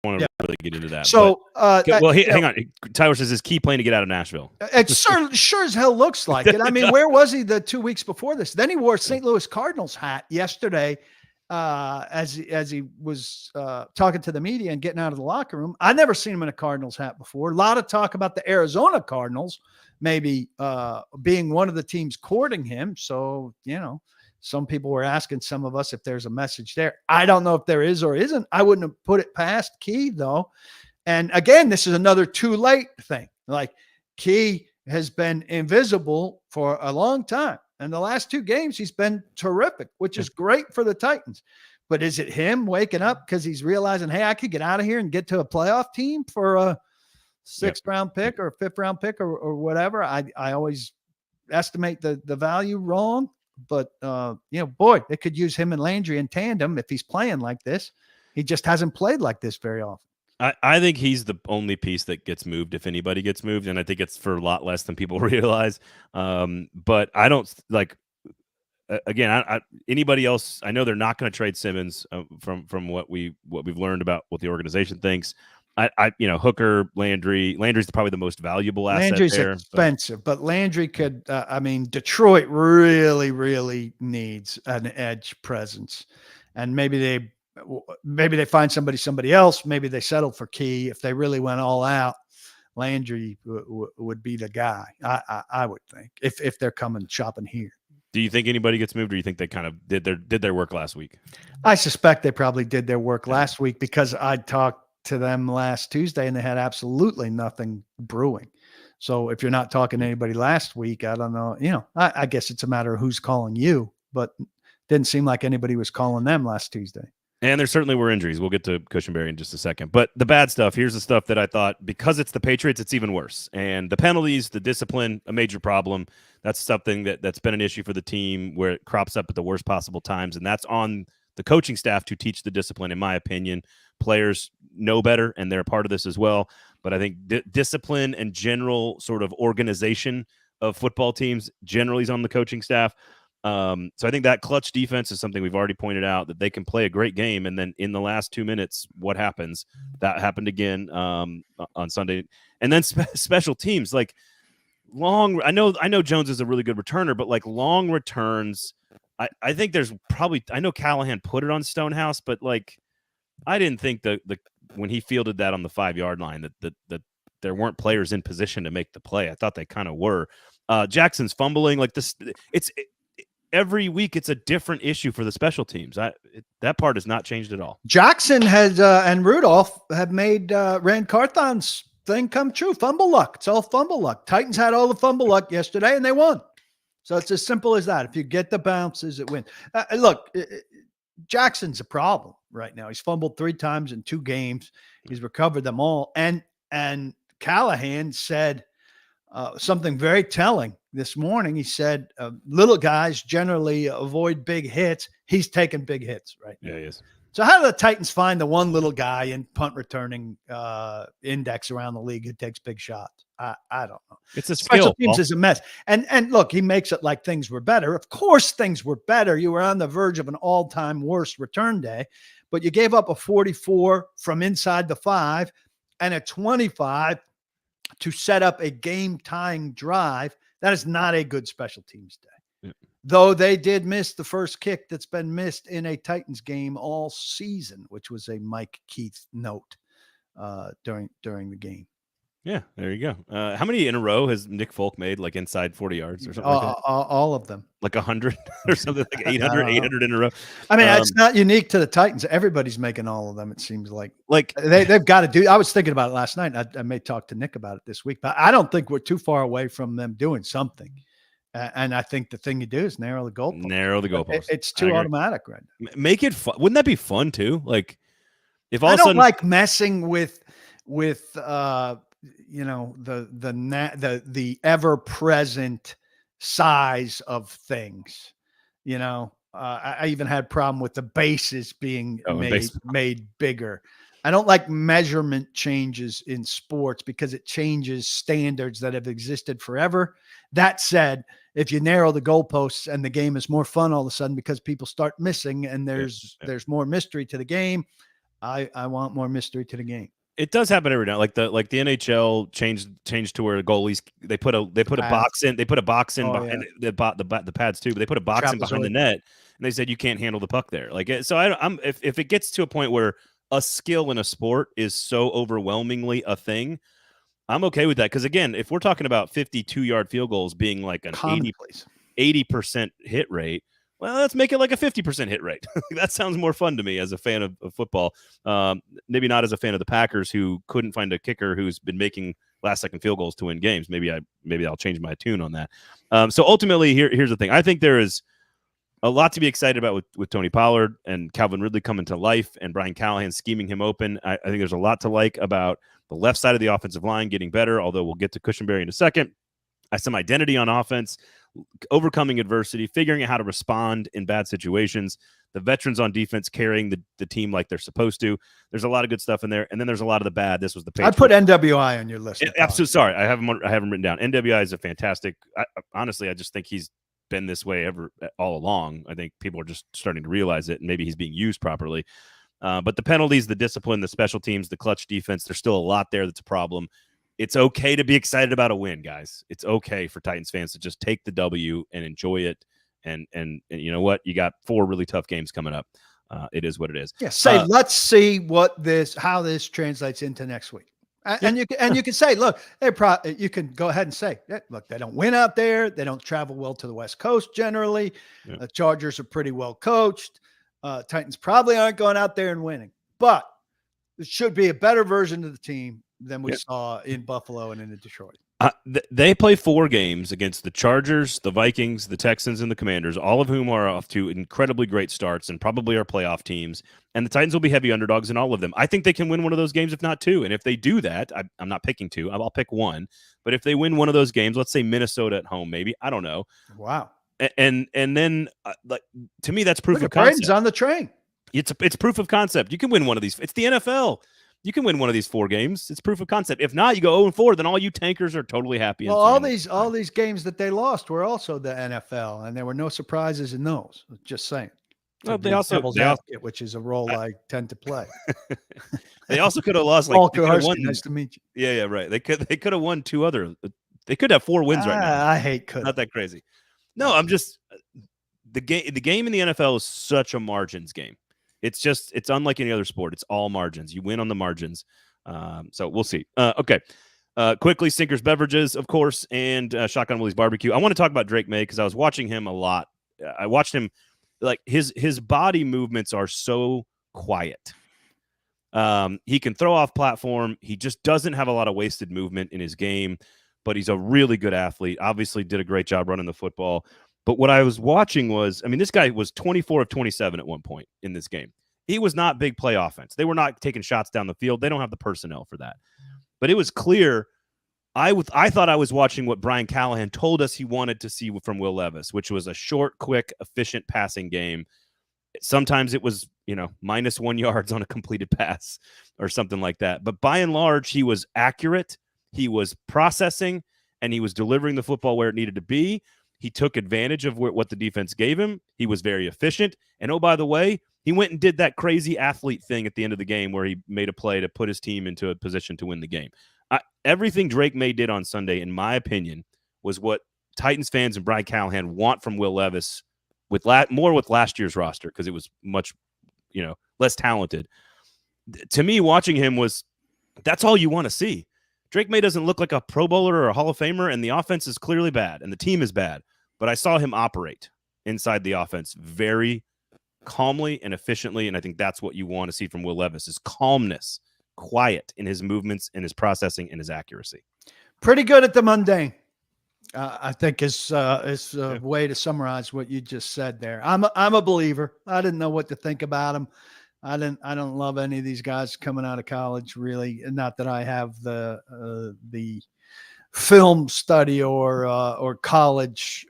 want to really get into that. So, hang on. Tyler says his key plan to get out of Nashville. It sure as hell looks like it. I mean, where was he the 2 weeks before this? Then he wore a St. Louis Cardinals hat yesterday as he was talking to the media and getting out of the locker room. I'd never seen him in a Cardinals hat before. A lot of talk about the Arizona Cardinals maybe being one of the teams courting him. So, some people were asking some of us if there's a message there. I don't know if there is or isn't. I wouldn't have put it past Key, though. And again, this is another too late thing. Like, Key has been invisible for a long time. And the last 2 games, he's been terrific, which is great for the Titans. But is it him waking up because he's realizing, hey, I could get out of here and get to a playoff team for a 6th round pick or a 5th round pick or whatever? I always estimate the value wrong. But, boy, they could use him and Landry in tandem if he's playing like this. He just hasn't played like this very often. I think he's the only piece that gets moved if anybody gets moved, and I think it's for a lot less than people realize. But I don't like. Again, anybody else? I know they're not going to trade Simmons from what we've learned about what the organization thinks. Hooker, Landry's probably the most valuable asset. Landry's expensive, but Landry could. Detroit really, really needs an edge presence, and maybe they find somebody else. Maybe they settled for Key. If they really went all out, Landry would be the guy. I would think if they're coming shopping here. Do you think anybody gets moved, or you think they kind of did their work last week? I suspect they probably did their work last week because I talked to them last Tuesday and they had absolutely nothing brewing. So if you're not talking to anybody last week, I don't know. I guess it's a matter of who's calling you, but didn't seem like anybody was calling them last Tuesday. And there certainly were injuries. We'll get to Cushenberry in just a second. But the bad stuff, here's the stuff that I thought, because it's the Patriots, it's even worse. And the penalties, the discipline, a major problem. That's something that's been an issue for the team where it crops up at the worst possible times. And that's on the coaching staff to teach the discipline, in my opinion. Players know better, and they're a part of this as well. But I think discipline and general sort of organization of football teams generally is on the coaching staff. So I think that clutch defense is something we've already pointed out, that they can play a great game, and then in the last 2 minutes, what happens? That happened again on Sunday. And then special teams, like long. I know Jones is a really good returner, but like long returns, I think there's probably, I know Callahan put it on Stonehouse, but like, I didn't think when he fielded that on the 5-yard line that there weren't players in position to make the play. I thought they kind of were. Jackson's fumbling like this. Every week it's a different issue for the special teams. That part has not changed at all. Jackson has and Rudolph have made Rand Carthon's thing come true. Fumble luck. It's all fumble luck. Titans had all the fumble luck yesterday and they won. So it's as simple as that. If you get the bounces, it wins. Look, Jackson's a problem right now. He's fumbled 3 times in 2 games. He's recovered them all. And Callahan said something very telling this morning. He said, little guys generally avoid big hits. He's taking big hits right now. Yeah, he is. So how do the Titans find the one little guy in punt returning index around the league who takes big shots? I don't know. It's a Special skill. teams is a mess. And look, he makes it like things were better. Of course things were better. You were on the verge of an all-time worst return day, but you gave up a 44 from inside the 5 and a 25 to set up a game-tying drive. That is not a good special teams day. Yeah. Though they did miss the first kick that's been missed in a Titans game all season, which was a Mike Keith note during the game. Yeah, there you go. How many in a row has Nick Folk made, like inside 40 yards or something like that? All of them. Like 100 or something, like 800 in a row. I mean, it's not unique to the Titans. Everybody's making all of them, it seems like. They've got to do – I was thinking about it last night. I may talk to Nick about it this week, but I don't think we're too far away from them doing something. And I think the thing you do is narrow the goalpost. Narrow the goalpost. It's too automatic right now. Make it fun. Wouldn't that be fun too? Like if all I of a sudden – don't like messing with the ever-present size of things. I even had problem with the bases being made bigger. I don't like measurement changes in sports because it changes standards that have existed forever. That said, if you narrow the goalposts and the game is more fun all of a sudden because people start missing and there's more mystery to the game, I want more mystery to the game. It does happen every now. Like the NHL changed to where goalies they put a box in. They put a box in behind the pads too, but they put a box in behind the net, and they said you can't handle the puck there. Like so, if it gets to a point where a skill in a sport is so overwhelmingly a thing, I'm okay with that. Because again, if we're talking about 52-yard field goals being like an 80% hit rate. Well, let's make it like a 50% hit rate. That sounds more fun to me as a fan of football. Maybe not as a fan of the Packers, who couldn't find a kicker who's been making last-second field goals to win games. Maybe I'll change my tune on that. So ultimately, here's the thing. I think there is a lot to be excited about with Tony Pollard and Calvin Ridley coming to life and Brian Callahan scheming him open. I think there's a lot to like about the left side of the offensive line getting better, although we'll get to Cushenberry in a second. Some identity on offense, overcoming adversity, figuring out how to respond in bad situations, the veterans on defense carrying the team like they're supposed to. There's a lot of good stuff in there, and then there's a lot of the bad. This was the Patriots. I put NWI on your list. Absolutely. Sorry, I haven't written down. NWI is a fantastic. Honestly, I just think he's been this way all along. I think people are just starting to realize it, and maybe he's being used properly. But the penalties, the discipline, the special teams, the clutch defense, there's still a lot there that's a problem. It's okay to be excited about a win, guys. It's okay for Titans fans to just take the W and enjoy it. And you know what? You got 4 really tough games coming up. It is what it is. Yeah. Let's see how this translates into next week. And you can say, look, you can go ahead and say, look, they don't win out there. They don't travel well to the West Coast generally. Yeah. The Chargers are pretty well coached. Titans probably aren't going out there and winning, but it should be a better version of the team than we saw in Buffalo and in Detroit. They play 4 games against the Chargers, the Vikings, the Texans, and the Commanders, all of whom are off to incredibly great starts and probably are playoff teams. And the Titans will be heavy underdogs in all of them. I think they can win one of those games, if not 2. And if they do that, I'm not picking 2. I'll pick 1. But if they win one of those games, let's say Minnesota at home, maybe. I don't know. Wow. And then, to me, that's proof of concept. Braden's on the train. It's proof of concept. You can win one of these. It's the NFL. You can win one of these 4 games. It's proof of concept. If not, you go 0-4. Then all you tankers are totally happy. Well, all these games that they lost were also the NFL, and there were no surprises in those. Just saying. Well, which is a role I tend to play. They also could have lost. Paul Kuharsky, nice to meet you. Yeah, right. They could have won 2 other. They could have 4 wins right now. I hate could. Not that crazy. No, I'm just. the game in the NFL is such a margins game. It's unlike any other sport. It's all margins. You win on the margins. So we'll see. Okay. Quickly, Sinkers Beverages, of course, and Shotgun Willie's Barbecue. I want to talk about Drake Maye because I was watching him a lot. I watched him, like his body movements are so quiet. He can throw off platform. He just doesn't have a lot of wasted movement in his game, but he's a really good athlete. Obviously did a great job running the football. But what I was watching was, I mean, this guy was 24 of 27 at one point in this game. He was not big play offense. They were not taking shots down the field. They don't have the personnel for that. But it was clear. I thought I was watching what Brian Callahan told us he wanted to see from Will Levis, which was a short, quick, efficient passing game. Sometimes it was, -1 yards on a completed pass or something like that. But by and large, he was accurate. He was processing, and he was delivering the football where it needed to be. He took advantage of what the defense gave him. He was very efficient. And, oh, by the way, he went and did that crazy athlete thing at the end of the game where he made a play to put his team into a position to win the game. Everything Drake Maye did on Sunday, in my opinion, was what Titans fans and Brian Callahan want from Will Levis more with last year's roster because it was much, less talented. To me, watching him that's all you want to see. Drake Maye doesn't look like a Pro Bowler or a Hall of Famer, and the offense is clearly bad, and the team is bad. But I saw him operate inside the offense very calmly and efficiently, and I think that's what you want to see from Will Levis is calmness, quiet in his movements, in his processing, and his accuracy. Pretty good at the mundane, I think is a way to summarize what you just said there. I'm a believer. I didn't know what to think about him. I don't love any of these guys coming out of college, really. Not that I have the film study or college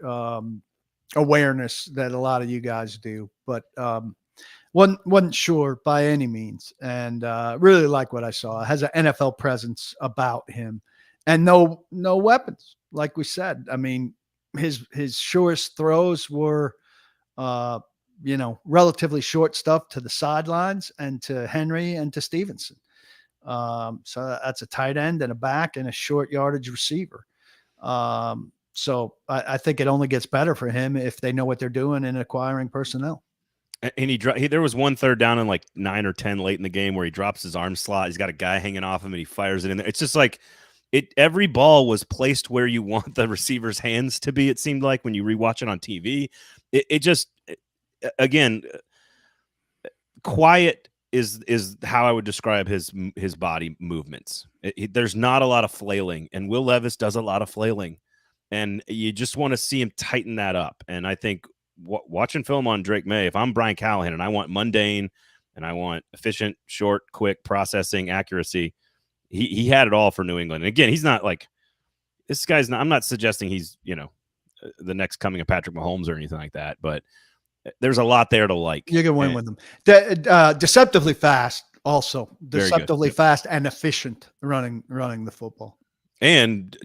awareness that a lot of you guys do, but wasn't sure by any means, and really like what I saw. Has an NFL presence about him, and no weapons, like we said. I mean, his surest throws were relatively short stuff to the sidelines and to Henry and to Stevenson. So that's a tight end and a back and a short yardage receiver. So I think it only gets better for him if they know what they're doing in acquiring personnel. And there was one third down in like 9 or 10 late in the game where he drops his arm slot. He's got a guy hanging off him and he fires it in there. It's just like every ball was placed where you want the receiver's hands to be. It seemed like when you rewatch it on TV, again, quiet is how I would describe his body movements. There's not a lot of flailing, and Will Levis does a lot of flailing, and you just want to see him tighten that up. And I think watching film on Drake Maye, if I'm Brian Callahan and I want mundane and I want efficient, short, quick processing, accuracy, he had it all for New England. And again, he's not like this guy's not. I'm not suggesting he's the next coming of Patrick Mahomes or anything like that, but there's a lot there to like. You can win with them. Deceptively fast, also deceptively fast and efficient running the football. And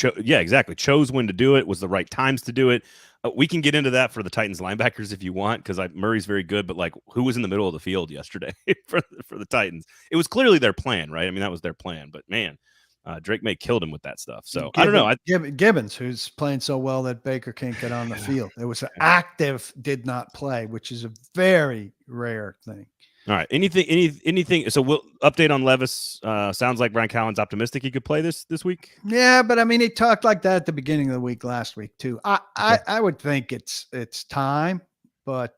exactly. Chose when to do it. Was the right times to do it. We can get into that for the Titans linebackers if you want, because Murray's very good. But like, who was in the middle of the field yesterday for the Titans? It was clearly their plan, right? I mean, that was their plan. But man, Drake Maye killed him with that stuff. So I don't know. Gibbons, who's playing so well that Baker can't get on the field. It was an active did not play, which is a very rare thing. All right. Anything? So we'll update on Levis. Sounds like Brian Callahan's optimistic he could play this week. Yeah, but I mean, he talked like that at the beginning of the week last week too. I would think it's time, but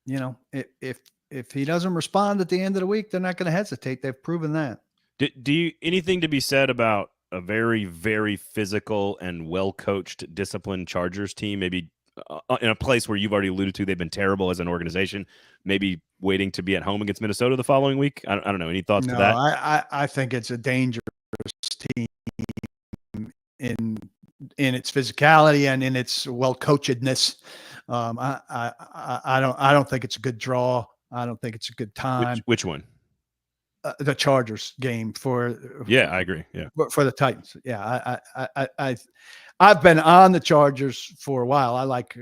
if he doesn't respond at the end of the week, they're not going to hesitate. They've proven that. Do you anything to be said about a very, very physical and well-coached, disciplined Chargers team? Maybe in a place where you've already alluded to, they've been terrible as an organization, maybe waiting to be at home against Minnesota the following week. I don't know. Any thoughts to that? I think it's a dangerous team in its physicality and in its well-coachedness. I don't think it's a good draw. I don't think it's a good time. Which one? The Chargers game I agree. Yeah. For the Titans. Yeah. I've been on the Chargers for a while. I like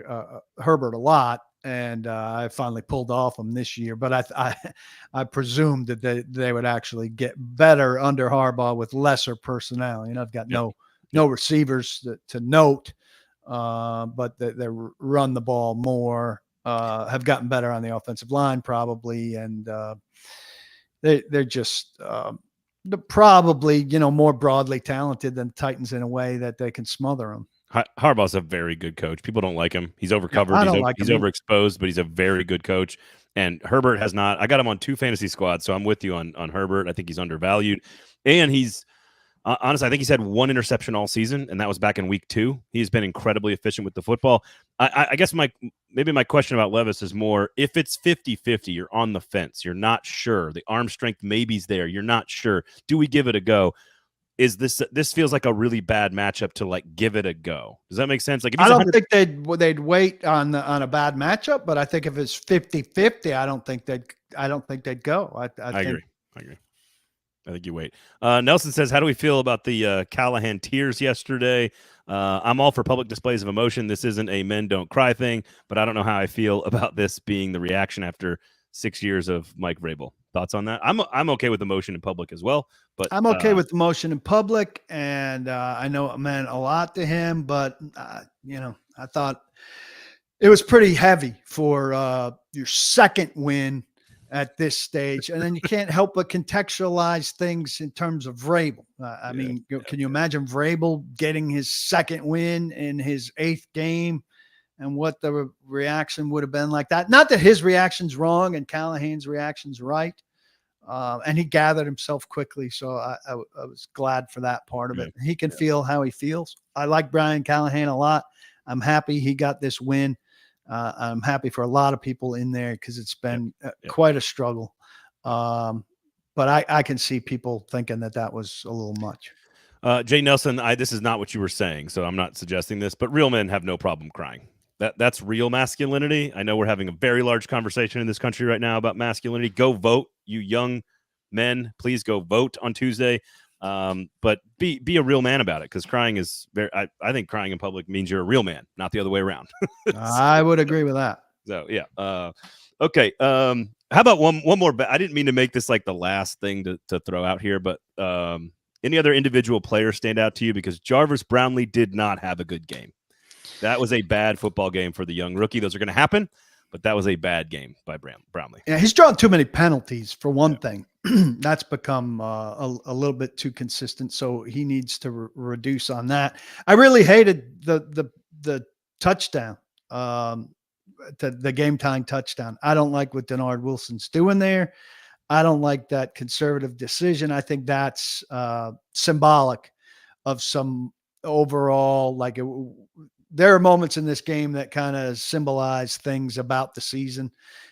Herbert a lot, and I finally pulled off them this year. But I presumed that they would actually get better under Harbaugh with lesser personnel. I've got no receivers to note. but they run the ball more, have gotten better on the offensive line probably, and they're just they're probably, more broadly talented than Titans in a way that they can smother them. Harbaugh's a very good coach. People don't like him. He's overcovered. I don't like he's him. overexposed, but he's a very good coach. And Herbert has not. I got him on 2 fantasy squads, so I'm with you on Herbert. I think he's undervalued, and he's honestly, I think he's had 1 interception all season, and that was back in week 2. He's been incredibly efficient with the football. I guess my question about Levis is more, if it's 50-50, you're on the fence. You're not sure. The arm strength maybe's there. You're not sure. Do we give it a go? Is this feels like a really bad matchup to like give it a go? Does that make sense? Like, if I don't think they'd wait on a bad matchup, but I think if it's 50-50, I don't think they'd go. I agree. I think you wait. Nelson says, how do we feel about the Callahan tears yesterday? I'm all for public displays of emotion. This isn't a men don't cry thing, but I don't know how I feel about this being the reaction after 6 years of Mike Vrabel. Thoughts on that? I'm okay with emotion in public as well, but I'm okay with emotion in public, and I know it meant a lot to him, but I thought it was pretty heavy for your second win at this stage, and then you can't help but contextualize things in terms of Vrabel. Can you imagine Vrabel getting his second win in his 8th game, and what the reaction would have been like that? Not that his reaction's wrong and Callahan's reaction's right, and he gathered himself quickly, so I was glad for that part of it. He can feel how he feels. I like Brian Callahan a lot. I'm happy he got this win. I'm happy for a lot of people in there because it's been quite a struggle. But I can see people thinking that was a little much. Jay Nelson, this is not what you were saying, so I'm not suggesting this, but real men have no problem crying. That's real masculinity. I know we're having a very large conversation in this country right now about masculinity. Go vote, you young men. Please go vote on Tuesday. But be a real man about it, because crying is I think crying in public means you're a real man, not the other way around. I would agree with that. So yeah. Okay. How about one more? I didn't mean to make this like the last thing to throw out here, but any other individual players stand out to you? Because Jarvis Brownlee did not have a good game. That was a bad football game for the young rookie. Those are going to happen, but that was a bad game by Brownlee. Yeah, he's drawn too many penalties for one thing. That's become a little bit too consistent, so he needs to reduce on that. I really hated the touchdown, the game tying touchdown. I don't like what Denard Wilson's doing there. I don't like that conservative decision. I think that's symbolic of some overall, there are moments in this game that kind of symbolize things about the season.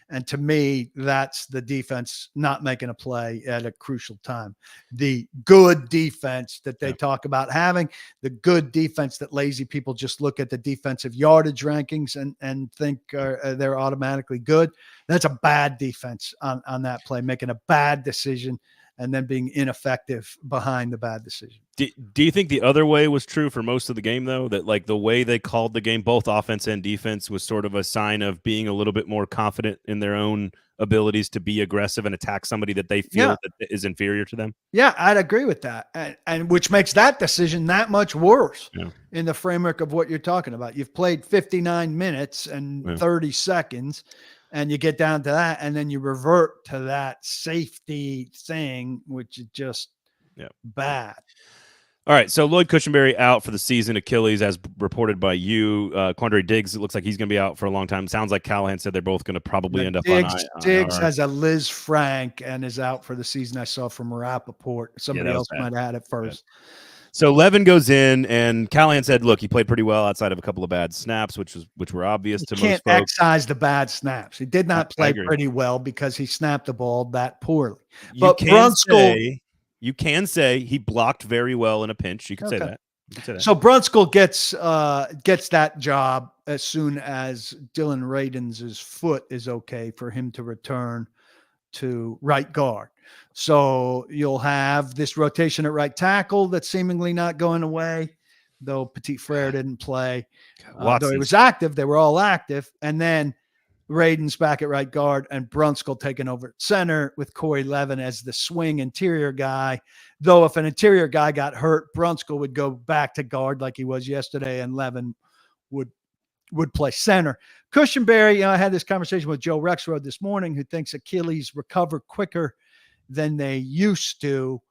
And to me, that's the defense not making a play at a crucial time. The good defense that they talk about having, the good defense that lazy people just look at the defensive yardage rankings and think they're automatically good. That's a bad defense on that play, making a bad decision and then being ineffective behind the bad decision. Do you think the other way was true for most of the game, though? That like the way they called the game, both offense and defense, was sort of a sign of being a little bit more confident in their own abilities to be aggressive and attack somebody that they feel that is inferior to them? Yeah, I'd agree with that. And which makes that decision that much worse in the framework of what you're talking about. You've played 59 minutes and 30 seconds. And you get down to that, and then you revert to that safety thing, which is just bad. All right, so Lloyd Cushenberry out for the season, Achilles, as reported by you. Quandre Diggs, it looks like he's going to be out for a long time. Sounds like Callahan said they're both going to probably end up on IR. Diggs has a Liz Frank and is out for the season. I saw from Rappaport. Somebody else might have had it first. So Levin goes in, and Callahan said, look, he played pretty well outside of a couple of bad snaps, which were obvious to most folks. You can't excise the bad snaps. He did not play pretty well because he snapped the ball that poorly. But Brunskill, you can say he blocked very well in a pinch. You can say that. So Brunskill gets that job as soon as Dylan Radins' foot is okay for him to return to right guard. So you'll have this rotation at right tackle that's seemingly not going away, though Petit Frere didn't play. Though he was active, they were all active. And then Radins back at right guard and Brunskill taking over at center with Corey Levin as the swing interior guy. Though if an interior guy got hurt, Brunskill would go back to guard like he was yesterday, and Levin would play center. Cushenberry, I had this conversation with Joe Rexrode this morning, who thinks Achilles recover quicker than they used to.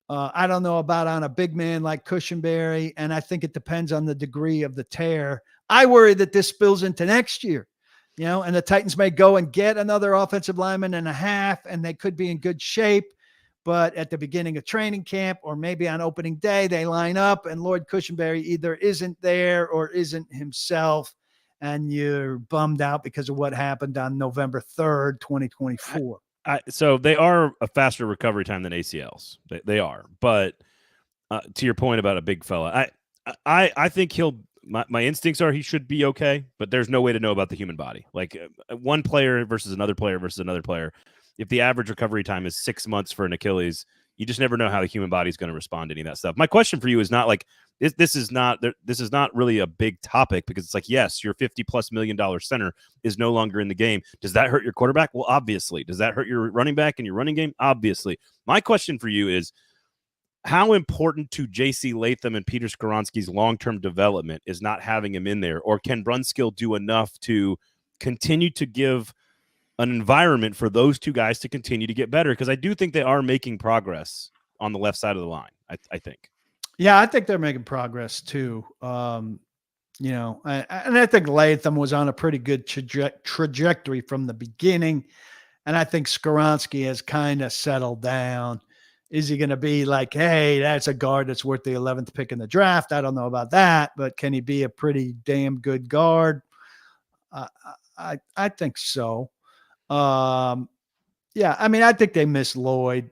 I don't know about on a big man like Cushenberry, and I think it depends on the degree of the tear. I worry that this spills into next year, and the Titans may go and get another offensive lineman and a half, and they could be in good shape. But at the beginning of training camp or maybe on opening day, they line up and Lloyd Cushenberry either isn't there or isn't himself, and you're bummed out because of what happened on November 3rd, 2024. So they are a faster recovery time than ACLs. They are. But to your point about a big fella, I think my instincts are he should be okay, but there's no way to know about the human body. Like one player versus another player versus another player. If the average recovery time is 6 months for an Achilles, you just never know how the human body is going to respond to any of that stuff. My question for you is not like this is not really a big topic, because it's like, yes, your $50+ million center is no longer in the game. Does that hurt your quarterback? Well, obviously. Does that hurt your running back and your running game? Obviously. My question for you is, how important to J.C. Latham and Peter Skoronski's long-term development is not having him in there? Or can Brunskill do enough to continue to give an environment for those two guys to continue to get better? Because I do think they are making progress on the left side of the line, I think. Yeah, I think they're making progress too. And I think Latham was on a pretty good trajectory from the beginning. And I think Skoronski has kind of settled down. Is he going to be like, hey, that's a guard that's worth the 11th pick in the draft? I don't know about that, but can he be a pretty damn good guard? I think so. Yeah, I mean, I think they miss Lloyd.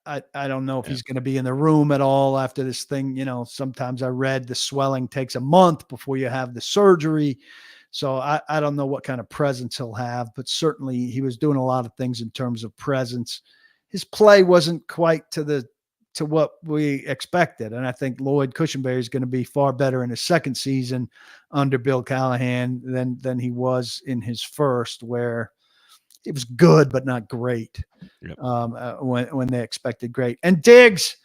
I don't know if he's going to be in the room at all after this thing. Sometimes I read the swelling takes a month before you have the surgery. So I don't know what kind of presence he'll have, but certainly he was doing a lot of things in terms of presence. His play wasn't quite to what we expected. And I think Lloyd Cushenberry is going to be far better in his second season under Bill Callahan than he was in his first, where it was good, but not great. Yep. When they expected great. And Diggs,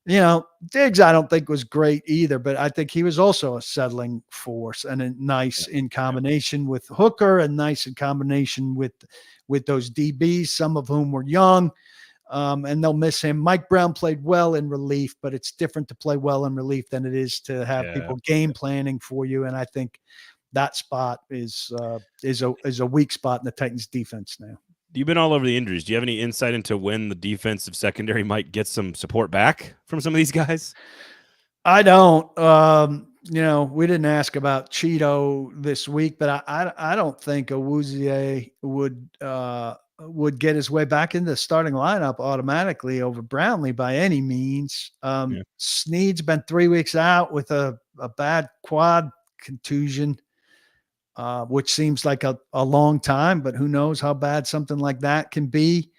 Diggs, I don't think was great either, but I think he was also a settling force and a nice in combination with Hooker and nice in combination with those DBs, some of whom were young. And they'll miss him. Mike Brown played well in relief, but it's different to play well in relief than it is to have people game planning for you. And I think that spot is a weak spot in the Titans defense now. You've been all over the injuries. Do you have any insight into when the defensive secondary might get some support back from some of these guys? I don't. We didn't ask about Cheeto this week, but I don't think Awuzie would get his way back into the starting lineup automatically over Brownlee by any means. Snead's been 3 weeks out with a bad quad contusion. Which seems like a long time, but who knows how bad something like that can be.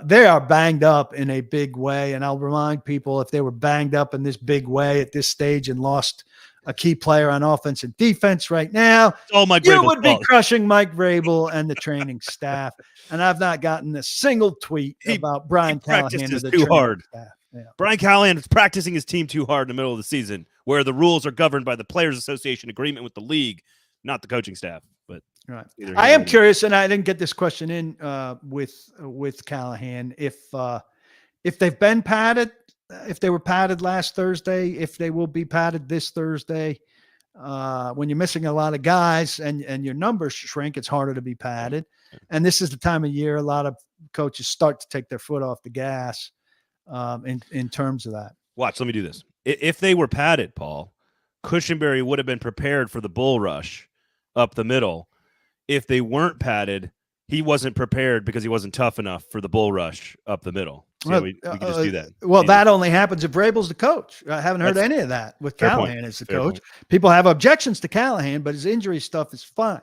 They are banged up in a big way. And I'll remind people, if they were banged up in this big way at this stage and lost a key player on offense and defense right now, you would be crushing Mike Vrabel and the training staff. And I've not gotten a single tweet about Brian Callahan or the too hard. Staff. Yeah. Brian Callahan is practicing his team too hard in the middle of the season, where the rules are governed by the Players Association agreement with the league, not the coaching staff. But right. I am curious, and I didn't get this question in with Callahan, if they've been padded, if they were padded last Thursday, if they will be padded this Thursday. When you're missing a lot of guys and your numbers shrink, it's harder to be padded. And this is the time of year a lot of coaches start to take their foot off the gas in terms of that. Watch, let me do this. If they were padded, Paul, Cushenberry would have been prepared for the bull rush up the middle. If they weren't padded, he wasn't prepared because he wasn't tough enough for the bull rush up the middle. So we can just do that. Well, that only happens if Vrabel's the coach. I haven't heard any of that with Callahan as the coach. People have objections to Callahan, but his injury stuff is fine.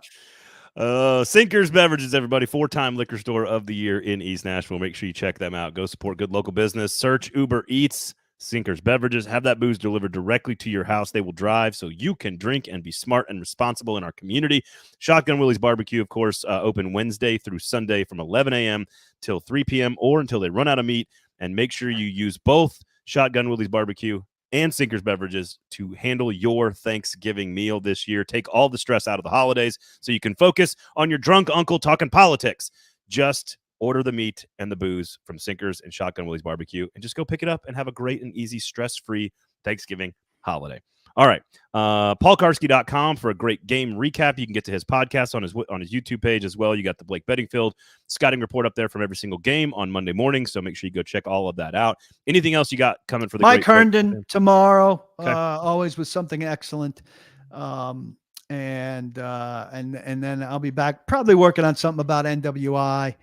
Sinkers Beverages, everybody, 4-time liquor store of the year in East Nashville. Make sure you check them out. Go support good local business. Search Uber Eats Sinkers Beverages. Have that booze delivered directly to your house. They will drive so you can drink and be smart and responsible in our community. Shotgun Willie's Barbecue, of course, open Wednesday through Sunday from 11 a.m. till 3 p.m. or until they run out of meat. And make sure you use both Shotgun Willie's Barbecue and Sinkers Beverages to handle your Thanksgiving meal this year. Take all the stress out of the holidays so you can focus on your drunk uncle talking politics. Just order the meat and the booze from Sinkers and Shotgun Willie's Barbecue and just go pick it up and have a great and easy, stress-free Thanksgiving holiday. All right. PaulKuharsky.com for a great game recap. You can get to his podcast on his YouTube page as well. You got the Blake Bedingfield scouting report up there from every single game on Monday morning. So make sure you go check all of that out. Anything else you got coming for the Mike Herndon tomorrow? Okay. Always with something excellent. And then I'll be back probably working on something about NWI,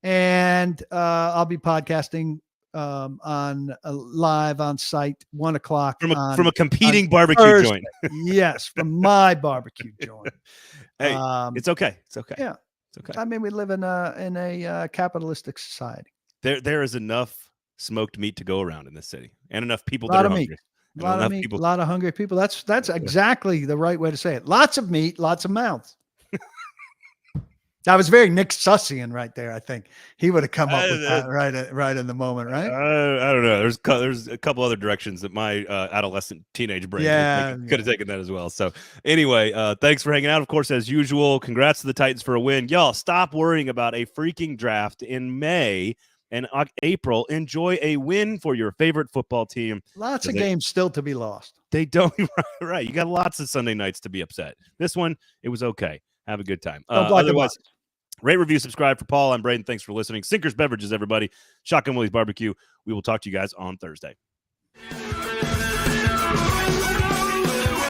and I'll be podcasting on live on site 1 o'clock from a competing barbecue Thursday. joint. Yes, from my barbecue joint. Hey, it's okay. It's okay. Yeah, it's okay. I mean, we live in a capitalistic society. There is enough smoked meat to go around in this city, and enough people A lot that are of hungry. meat. A lot of meat, a lot of hungry people. That's exactly the right way to say it. Lots of meat, lots of mouths. That was very Nick Sussian right there. I think he would have come up with that right in the moment, right? I don't know. There's a couple other directions that my adolescent teenage brain could have taken that as well. So anyway, thanks for hanging out. Of course, as usual, congrats to the Titans for a win. Y'all, stop worrying about a freaking draft in May and April. Enjoy a win for your favorite football team. Lots of games still to be lost. They don't. Right. You got lots of Sunday nights to be upset. This one, it was okay. Have a good time. Otherwise, rate, review, subscribe for Paul. I'm Braden. Thanks for listening. Sinkers Beverages, everybody. Shotgun Willie's Barbecue. We will talk to you guys on Thursday.